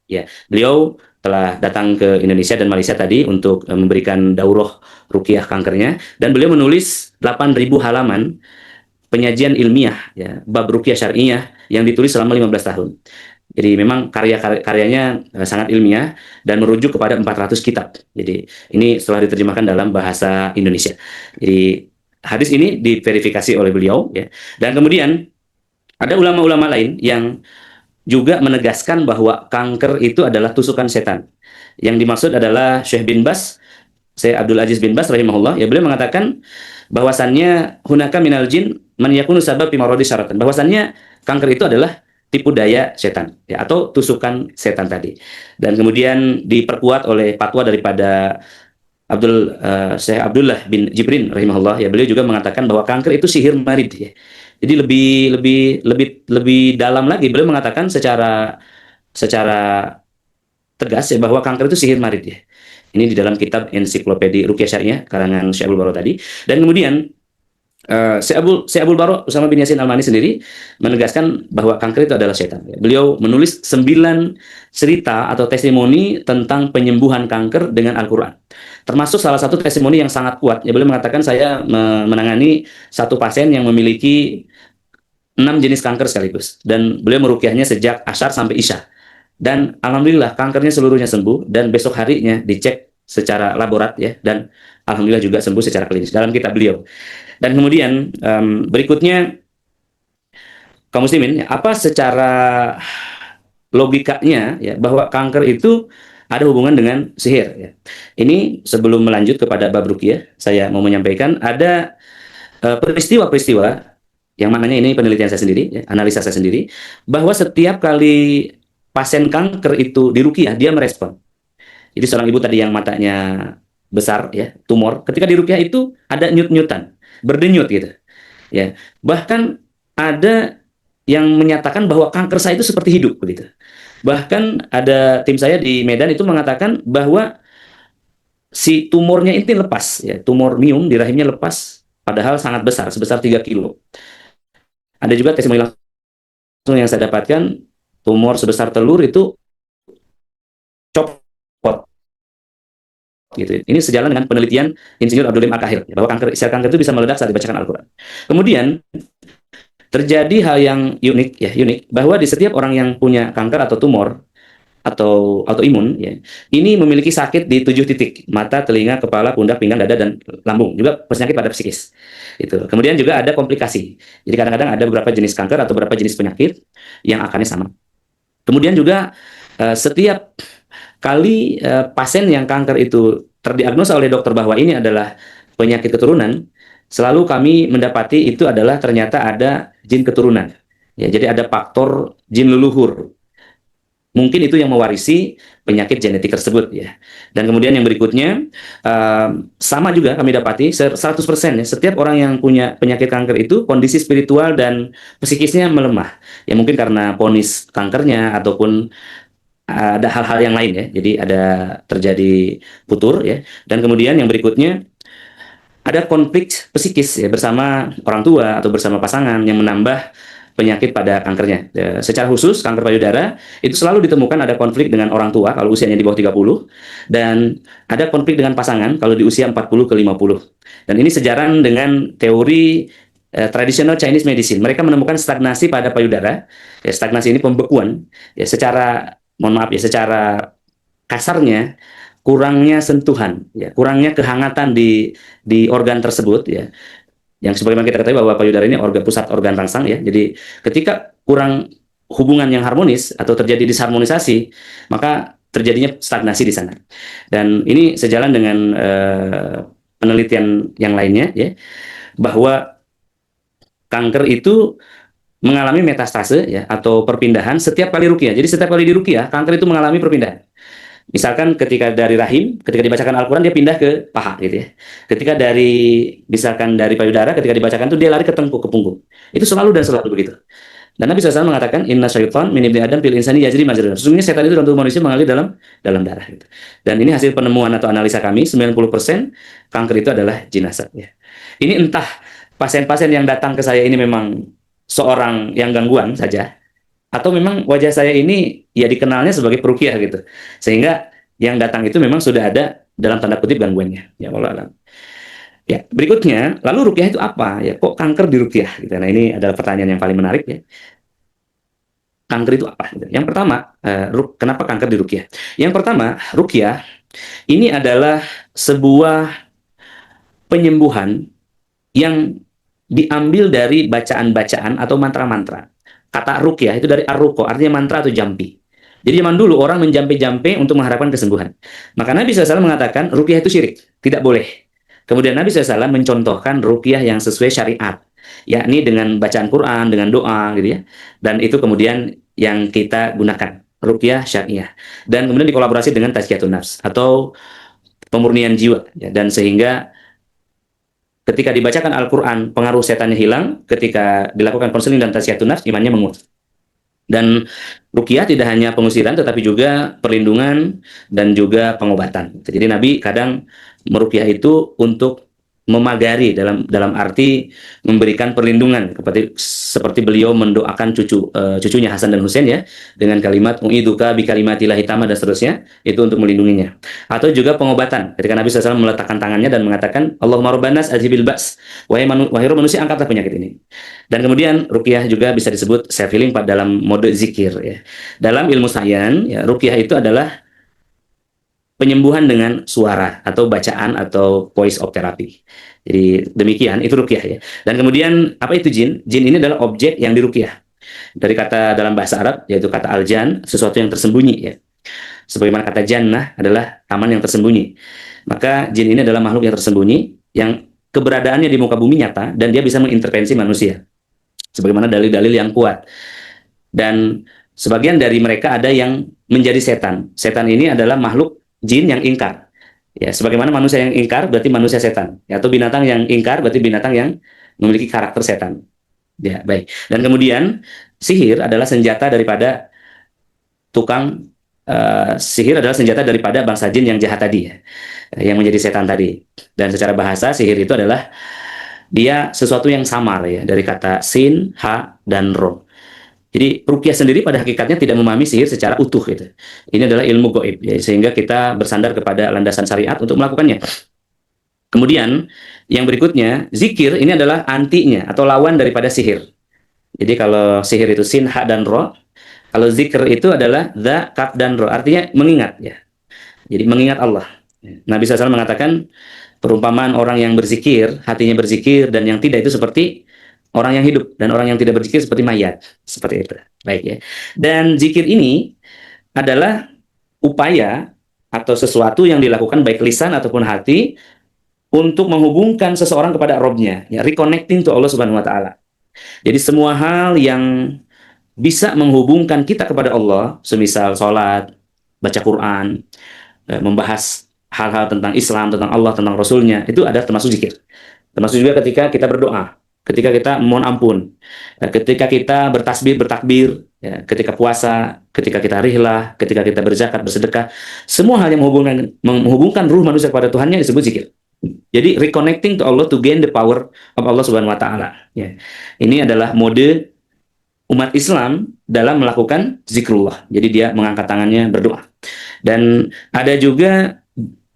Ya, beliau telah datang ke Indonesia dan Malaysia tadi untuk memberikan daurah ruqyah kankernya, dan beliau menulis 8.000 halaman penyajian ilmiah, ya, bab ruqyah syar'iyah yang ditulis selama 15 tahun. Jadi memang karyanya sangat ilmiah dan merujuk kepada 400 kitab. Jadi ini setelah diterjemahkan dalam bahasa Indonesia. Jadi hadis ini diverifikasi oleh beliau, ya. Dan kemudian ada ulama-ulama lain yang juga menegaskan bahwa kanker itu adalah tusukan setan. Yang dimaksud adalah Syekh bin Bas, Syekh Abdul Aziz bin Bas rahimahullah. Ya, beliau mengatakan bahwasannya hunaka minal jin man yakunu sabab fi maradi syaratan. Bahwasannya kanker itu adalah tipu daya setan, ya, atau tusukan setan tadi. Dan kemudian diperkuat oleh fatwa daripada Syekh Abdullah bin Jibrin rahimahullah, ya, beliau juga mengatakan bahwa kanker itu sihir marid, ya. Jadi lebih dalam lagi beliau mengatakan secara tegas, ya, bahwa kanker itu sihir marid, ya. Ini di dalam kitab Ensiklopedia Ruqyah Syariah karangan Syekh Abdul Bara tadi. Dan kemudian Syekh Abdul Bara Usama bin Yasin Al-Mani sendiri menegaskan bahwa kanker itu adalah setan. Beliau menulis 9 cerita atau testimoni tentang penyembuhan kanker dengan Al-Quran. Termasuk salah satu testimoni yang sangat kuat. Ya, beliau mengatakan, saya menangani satu pasien yang memiliki 6 jenis kanker sekaligus. Dan beliau meruqyahnya sejak Asyar sampai Isya. Dan alhamdulillah kankernya seluruhnya sembuh, dan besok harinya dicek secara laborat, ya, dan alhamdulillah juga sembuh secara klinis dalam kitab beliau. Dan kemudian berikutnya, kaum muslimin, apa secara logikanya, ya, bahwa kanker itu ada hubungan dengan sihir, ya. Ini sebelum melanjut kepada bab ruqyah, saya mau menyampaikan ada peristiwa-peristiwa yang maknanya ini penelitian saya sendiri, ya, analisa saya sendiri, bahwa setiap kali pasien kanker itu diruqyah, dia merespon. Jadi seorang ibu tadi yang matanya besar, ya, tumor, ketika diruqyah itu ada nyut-nyutan, berdenyut gitu, ya. Bahkan ada yang menyatakan bahwa kanker saya itu seperti hidup begitu. Bahkan ada tim saya di Medan itu mengatakan bahwa si tumornya itu lepas, ya, tumor miom di rahimnya lepas, padahal sangat besar, sebesar 3 kilo. Ada juga testimoni langsung yang saya dapatkan, tumor sebesar telur itu copot gitu. Ini sejalan dengan penelitian Insinyur Abdul Al-Kahir bahwa sel kanker itu bisa meledak saat dibacakan Al-Quran. Kemudian terjadi hal yang unik bahwa di setiap orang yang punya kanker atau tumor atau autoimun ya, ini memiliki sakit di 7 titik: mata, telinga, kepala, pundak, pinggang, dada, dan lambung. Juga penyakit pada psikis. Itu. Kemudian juga ada komplikasi. Jadi kadang-kadang ada beberapa jenis kanker atau beberapa jenis penyakit yang akarnya sama. Kemudian juga setiap kali pasien yang kanker itu terdiagnosa oleh dokter bahwa ini adalah penyakit keturunan, selalu kami mendapati itu adalah ternyata ada jin keturunan. Ya, jadi ada faktor jin leluhur. Mungkin itu yang mewarisi penyakit genetik tersebut ya. Dan kemudian yang berikutnya sama juga kami dapati 100% ya, setiap orang yang punya penyakit kanker itu kondisi spiritual dan psikisnya melemah. Ya mungkin karena vonis kankernya ataupun ada hal-hal yang lain ya. Jadi ada terjadi putur ya. Dan kemudian yang berikutnya ada konflik psikis ya bersama orang tua atau bersama pasangan yang menambah penyakit pada kankernya. Secara khusus kanker payudara itu selalu ditemukan ada konflik dengan orang tua kalau usianya di bawah 30 dan ada konflik dengan pasangan kalau di usia 40 ke 50. Dan ini sejalan dengan teori tradisional Chinese medicine. Mereka menemukan stagnasi pada payudara. Ya, stagnasi ini pembekuan. Ya, secara secara kasarnya kurangnya sentuhan, ya, kurangnya kehangatan di organ tersebut ya. Yang sebagaimana kita ketahui bahwa payudara ini pusat organ rangsang ya. Jadi ketika kurang hubungan yang harmonis atau terjadi disharmonisasi, maka terjadinya stagnasi di sana. Dan ini sejalan dengan penelitian yang lainnya ya, bahwa kanker itu mengalami metastase ya atau perpindahan setiap kali ruqyah. Jadi setiap kali diruqyah, kanker itu mengalami perpindahan. Misalkan ketika dari rahim, ketika dibacakan Al-Quran dia pindah ke paha gitu ya. Ketika misalkan dari payudara, ketika dibacakan itu dia lari ke tengkuk, ke punggung. Itu selalu dan selalu begitu. Dan Nabi SAW mengatakan, Inna syaitan min ibni Adam fil insani yajri majra. Sesungguhnya setan itu dalam tubuh manusia mengalir dalam darah. Gitu. Dan ini hasil penemuan atau analisa kami, 90% kanker itu adalah jinazah. Ya. Ini entah pasien-pasien yang datang ke saya ini memang seorang yang gangguan saja, atau memang wajah saya ini ya dikenalnya sebagai peruqyah gitu, sehingga yang datang itu memang sudah ada dalam tanda kutip gangguannya. Ya Allah. Ya berikutnya, lalu ruqyah itu apa? Ya kok kanker diruqyah? Gitu. Nah ini adalah pertanyaan yang paling menarik ya. Kanker itu apa? Gitu. Yang pertama, kenapa kanker diruqyah? Yang pertama, ruqyah ini adalah sebuah penyembuhan yang diambil dari bacaan-bacaan atau mantra-mantra. Kata ruqyah itu dari ar-ruqa, artinya mantra atau jampi. Jadi zaman dulu orang menjampe-jampe untuk mengharapkan kesembuhan. Maka Nabi SAW mengatakan ruqyah itu syirik, tidak boleh. Kemudian Nabi SAW mencontohkan ruqyah yang sesuai syariat, yakni dengan bacaan Quran, dengan doa gitu ya. Dan itu kemudian yang kita gunakan, ruqyah syariah. Dan kemudian dikolaborasi dengan tazkiyatun nafs atau pemurnian jiwa ya. Dan sehingga ketika dibacakan Al-Quran, pengaruh setannya hilang. Ketika dilakukan konseling dan tazkiyatun nafs, imannya menguat. Dan ruqyah tidak hanya pengusiran, tetapi juga perlindungan dan juga pengobatan. Jadi Nabi kadang meruqyah itu untuk memagari dalam arti memberikan perlindungan seperti beliau mendoakan cucunya Hasan dan Husain ya dengan kalimat mu'iduka bi kalimatillahi tamma dan seterusnya, itu untuk melindunginya. Atau juga pengobatan ketika Nabi SAW meletakkan tangannya dan mengatakan Allahumma rabbanas azhibil ba's, wahai manusia angkatlah penyakit ini. Dan kemudian ruqyah juga bisa disebut self healing dalam mode zikir ya. Dalam ilmu sains ya, ruqyah itu adalah penyembuhan dengan suara atau bacaan atau voice of therapy. Jadi demikian, itu ruqyah ya. Dan kemudian apa itu jin? Jin ini adalah objek yang diruqyah. Dari kata dalam bahasa Arab yaitu kata al-jan, sesuatu yang tersembunyi ya. Sebagaimana kata jannah adalah taman yang tersembunyi. Maka jin ini adalah makhluk yang tersembunyi yang keberadaannya di muka bumi nyata dan dia bisa mengintervensi manusia. Sebagaimana dalil-dalil yang kuat. Dan sebagian dari mereka ada yang menjadi setan. Setan ini adalah makhluk jin yang ingkar. Ya, sebagaimana manusia yang ingkar berarti manusia setan. Ya, atau binatang yang ingkar berarti binatang yang memiliki karakter setan. Ya, baik. Dan kemudian sihir adalah senjata daripada sihir adalah senjata daripada bangsa jin yang jahat tadi ya. Yang menjadi setan tadi. Dan secara bahasa sihir itu adalah dia sesuatu yang samar ya, dari kata sin, ha, dan ro. Jadi ruqyah sendiri pada hakikatnya tidak memahami sihir secara utuh gitu. Ini adalah ilmu gaib ya, sehingga kita bersandar kepada landasan syariat untuk melakukannya. Kemudian yang berikutnya, zikir ini adalah antinya atau lawan daripada sihir. Jadi kalau sihir itu sin, ha dan ro, kalau zikir itu adalah dza, kaf dan ro, artinya mengingat ya. Jadi mengingat Allah. Nabi SAW mengatakan perumpamaan orang yang berzikir, hatinya berzikir, dan yang tidak itu seperti orang yang hidup, dan orang yang tidak berzikir seperti mayat. Seperti itu. Baik ya. Dan zikir ini adalah upaya atau sesuatu yang dilakukan baik lisan ataupun hati untuk menghubungkan seseorang kepada Robnya, ya, reconnecting to Allah Subhanahu Wa Taala. Jadi semua hal yang bisa menghubungkan kita kepada Allah, semisal sholat, baca Quran, membahas hal-hal tentang Islam, tentang Allah, tentang Rasulnya, itu ada termasuk zikir. Termasuk juga ketika kita berdoa, ketika kita mohon ampun, ketika kita bertasbih, bertakbir, ya, ketika puasa, ketika kita rihlah, ketika kita berzakat, bersedekah, semua hal yang menghubungkan ruh manusia kepada Tuhannya disebut zikir. Jadi reconnecting to Allah to gain the power of Allah Subhanahu Wa Taala. Ya. Ini adalah mode umat Islam dalam melakukan zikrullah. Jadi dia mengangkat tangannya berdoa. Dan ada juga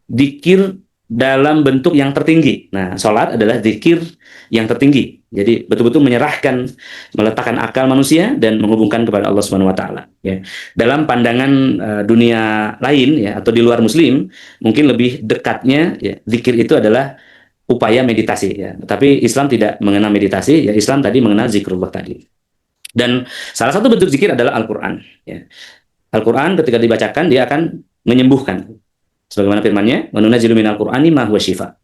zikir dalam bentuk yang tertinggi. Nah, sholat adalah zikir yang tertinggi. Jadi betul-betul menyerahkan, meletakkan akal manusia dan menghubungkan kepada Allah Subhanahu Wa Taala. Ya. Dalam pandangan dunia lain ya atau di luar Muslim, mungkin lebih dekatnya ya, zikir itu adalah upaya meditasi. Ya. Tapi Islam tidak mengenal meditasi. Ya, Islam tadi mengenal zikrullah tadi. Dan salah satu bentuk zikir adalah Al-Quran. Ya. Al-Quran ketika dibacakan dia akan menyembuhkan. Sebagaimana firman-Nya, "Wa nunazzilu minal Qur'ani ma huwa syifa."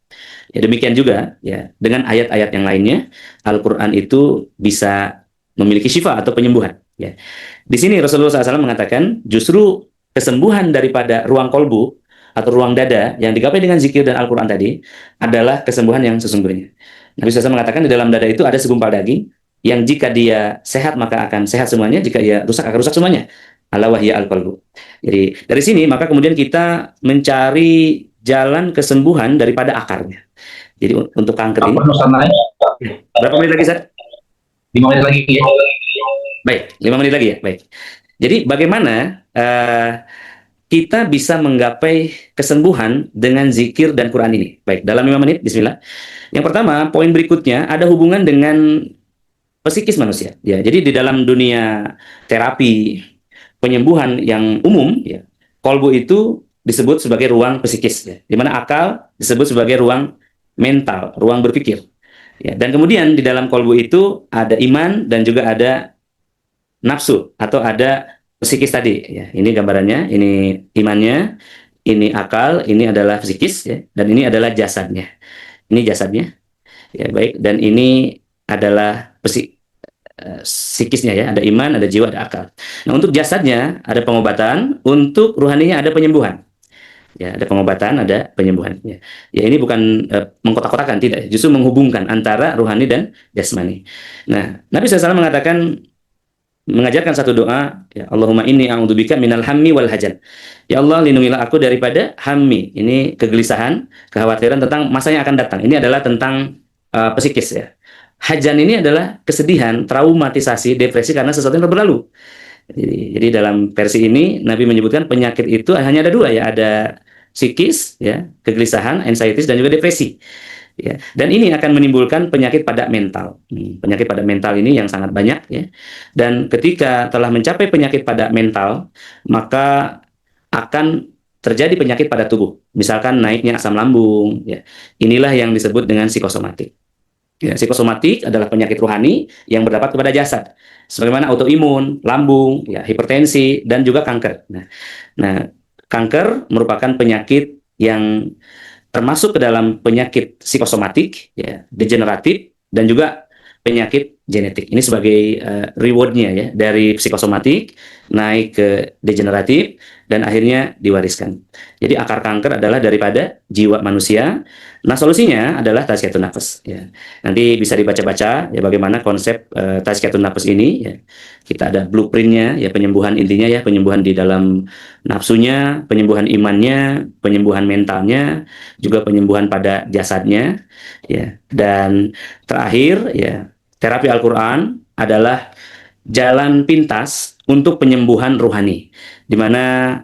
Ya demikian juga ya dengan ayat-ayat yang lainnya Al-Qur'an itu bisa memiliki syifa atau penyembuhan ya. Di sini Rasulullah SAW mengatakan justru kesembuhan daripada ruang kolbu atau ruang dada yang digapai dengan zikir dan Al-Qur'an tadi adalah kesembuhan yang sesungguhnya. Nabi SAW mengatakan di dalam dada itu ada segumpal daging yang jika dia sehat maka akan sehat semuanya, jika ia rusak akan rusak semuanya. Ala wahya al-qalbu. Jadi dari sini maka kemudian kita mencari jalan kesembuhan daripada akarnya. Jadi untuk kanker ini berapa menit lagi, Ustaz? 5 menit lagi ya. Baik, 5 menit lagi ya. Baik. Jadi bagaimana kita bisa menggapai kesembuhan dengan zikir dan Quran ini? Baik, dalam 5 menit, bismillah. Yang pertama, poin berikutnya ada hubungan dengan psikis manusia. Ya, jadi di dalam dunia terapi penyembuhan yang umum, ya, kolbu itu disebut sebagai ruang psikis, ya, di mana akal disebut sebagai ruang mental, ruang berpikir. Ya, dan kemudian di dalam kolbu itu ada iman dan juga ada nafsu atau ada psikis tadi. Ya, ini gambarannya, ini imannya, ini akal, ini adalah psikis, ya, dan ini adalah jasadnya. Ini jasadnya, ya baik, dan ini adalah psikisnya ya, ada iman, ada jiwa, ada akal. Nah, untuk jasadnya ada pengobatan, untuk ruhaninya ada penyembuhan. Ya, ada pengobatan, ada penyembuhan. Ya, ya ini bukan mengkotak-kotakan, tidak, justru menghubungkan antara ruhani dan jasmani. Nah, Nabi SAW mengatakan, mengajarkan satu doa, ya, Allahumma inni a'udzubika minal hammi wal hajan. Ya Allah, lindungilah aku daripada hammi. Ini kegelisahan, kekhawatiran tentang masa yang akan datang. Ini adalah tentang psikis ya. Hajan ini adalah kesedihan, traumatisasi, depresi karena sesuatu yang berlalu. Jadi dalam versi ini Nabi menyebutkan penyakit itu hanya ada dua ya, ada psikis ya, kegelisahan, anxiety dan juga depresi. Ya, dan ini akan menimbulkan penyakit pada mental. Penyakit pada mental ini yang sangat banyak ya. Dan ketika telah mencapai penyakit pada mental, maka akan terjadi penyakit pada tubuh. Misalkan naiknya asam lambung ya. Inilah yang disebut dengan psikosomatik. Ya, psikosomatik adalah penyakit rohani yang berdampak kepada jasad, sebagaimana autoimun, lambung, ya, hipertensi, dan juga kanker. Nah, kanker merupakan penyakit yang termasuk ke dalam penyakit psikosomatik, ya, degeneratif, dan juga penyakit genetik. Ini sebagai rewardnya ya, dari psikosomatik naik ke degeneratif dan akhirnya diwariskan. Jadi akar kanker adalah daripada jiwa manusia. Nah, solusinya adalah tazkiyatun nafas. Ya. Nanti bisa dibaca-baca ya bagaimana konsep tazkiyatun nafas ini. Ya. Kita ada blueprintnya, ya penyembuhan intinya ya, penyembuhan di dalam nafsunya, penyembuhan imannya, penyembuhan mentalnya, juga penyembuhan pada jasadnya. Ya. Dan terakhir ya, terapi Al-Quran adalah jalan pintas untuk penyembuhan rohani, di mana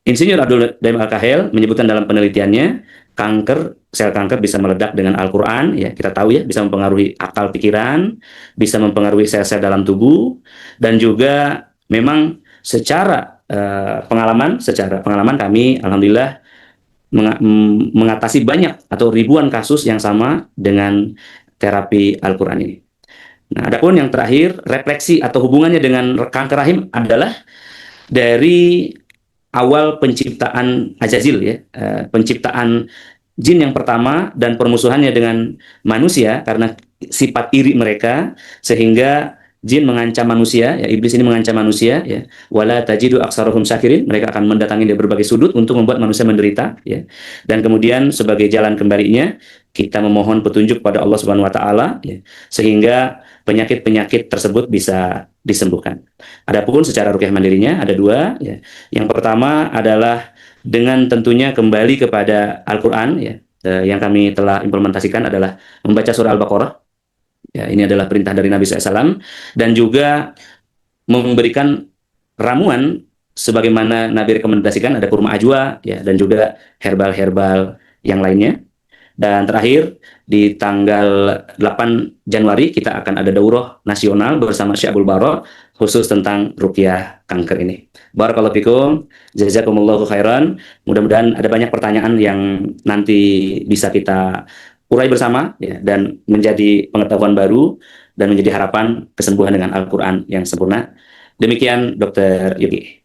Insinyur Abdul Daim Al-Kahil menyebutkan dalam penelitiannya, sel kanker bisa meledak dengan Al-Quran, ya kita tahu ya, bisa mempengaruhi akal pikiran, bisa mempengaruhi sel-sel dalam tubuh, dan juga memang secara pengalaman kami, alhamdulillah, mengatasi banyak atau ribuan kasus yang sama dengan terapi Al-Quran ini. Nah, adapun yang terakhir, refleksi atau hubungannya dengan kanker rahim adalah dari awal penciptaan Azazil, ya, penciptaan jin yang pertama dan permusuhannya dengan manusia karena sifat iri mereka, sehingga jin mengancam manusia, ya, iblis ini mengancam manusia, ya, wala tajidu aksarohum syakirin, mereka akan mendatangi dari berbagai sudut untuk membuat manusia menderita, ya. Dan kemudian sebagai jalan kembalinya kita memohon petunjuk pada Allah Subhanahu wa taala, ya, sehingga penyakit-penyakit tersebut bisa disembuhkan. Adapun secara ruqyah mandirinya ada dua, ya. Yang pertama adalah dengan tentunya kembali kepada Al-Qur'an, ya. Yang kami telah implementasikan adalah membaca surah Al-Baqarah. Ya, ini adalah perintah dari Nabi SAW, dan juga memberikan ramuan sebagaimana Nabi rekomendasikan, ada kurma ajwa, ya, dan juga herbal-herbal yang lainnya. Dan terakhir, di tanggal 8 Januari kita akan ada daurah nasional bersama Syekh Abdul Barok khusus tentang ruqyah kanker ini. Barakallahu fikum, jazakumullahu khairan. Mudah-mudahan ada banyak pertanyaan yang nanti bisa kita urai bersama, ya, dan menjadi pengetahuan baru dan menjadi harapan kesembuhan dengan Al-Quran yang sempurna. Demikian Dr. Yogi.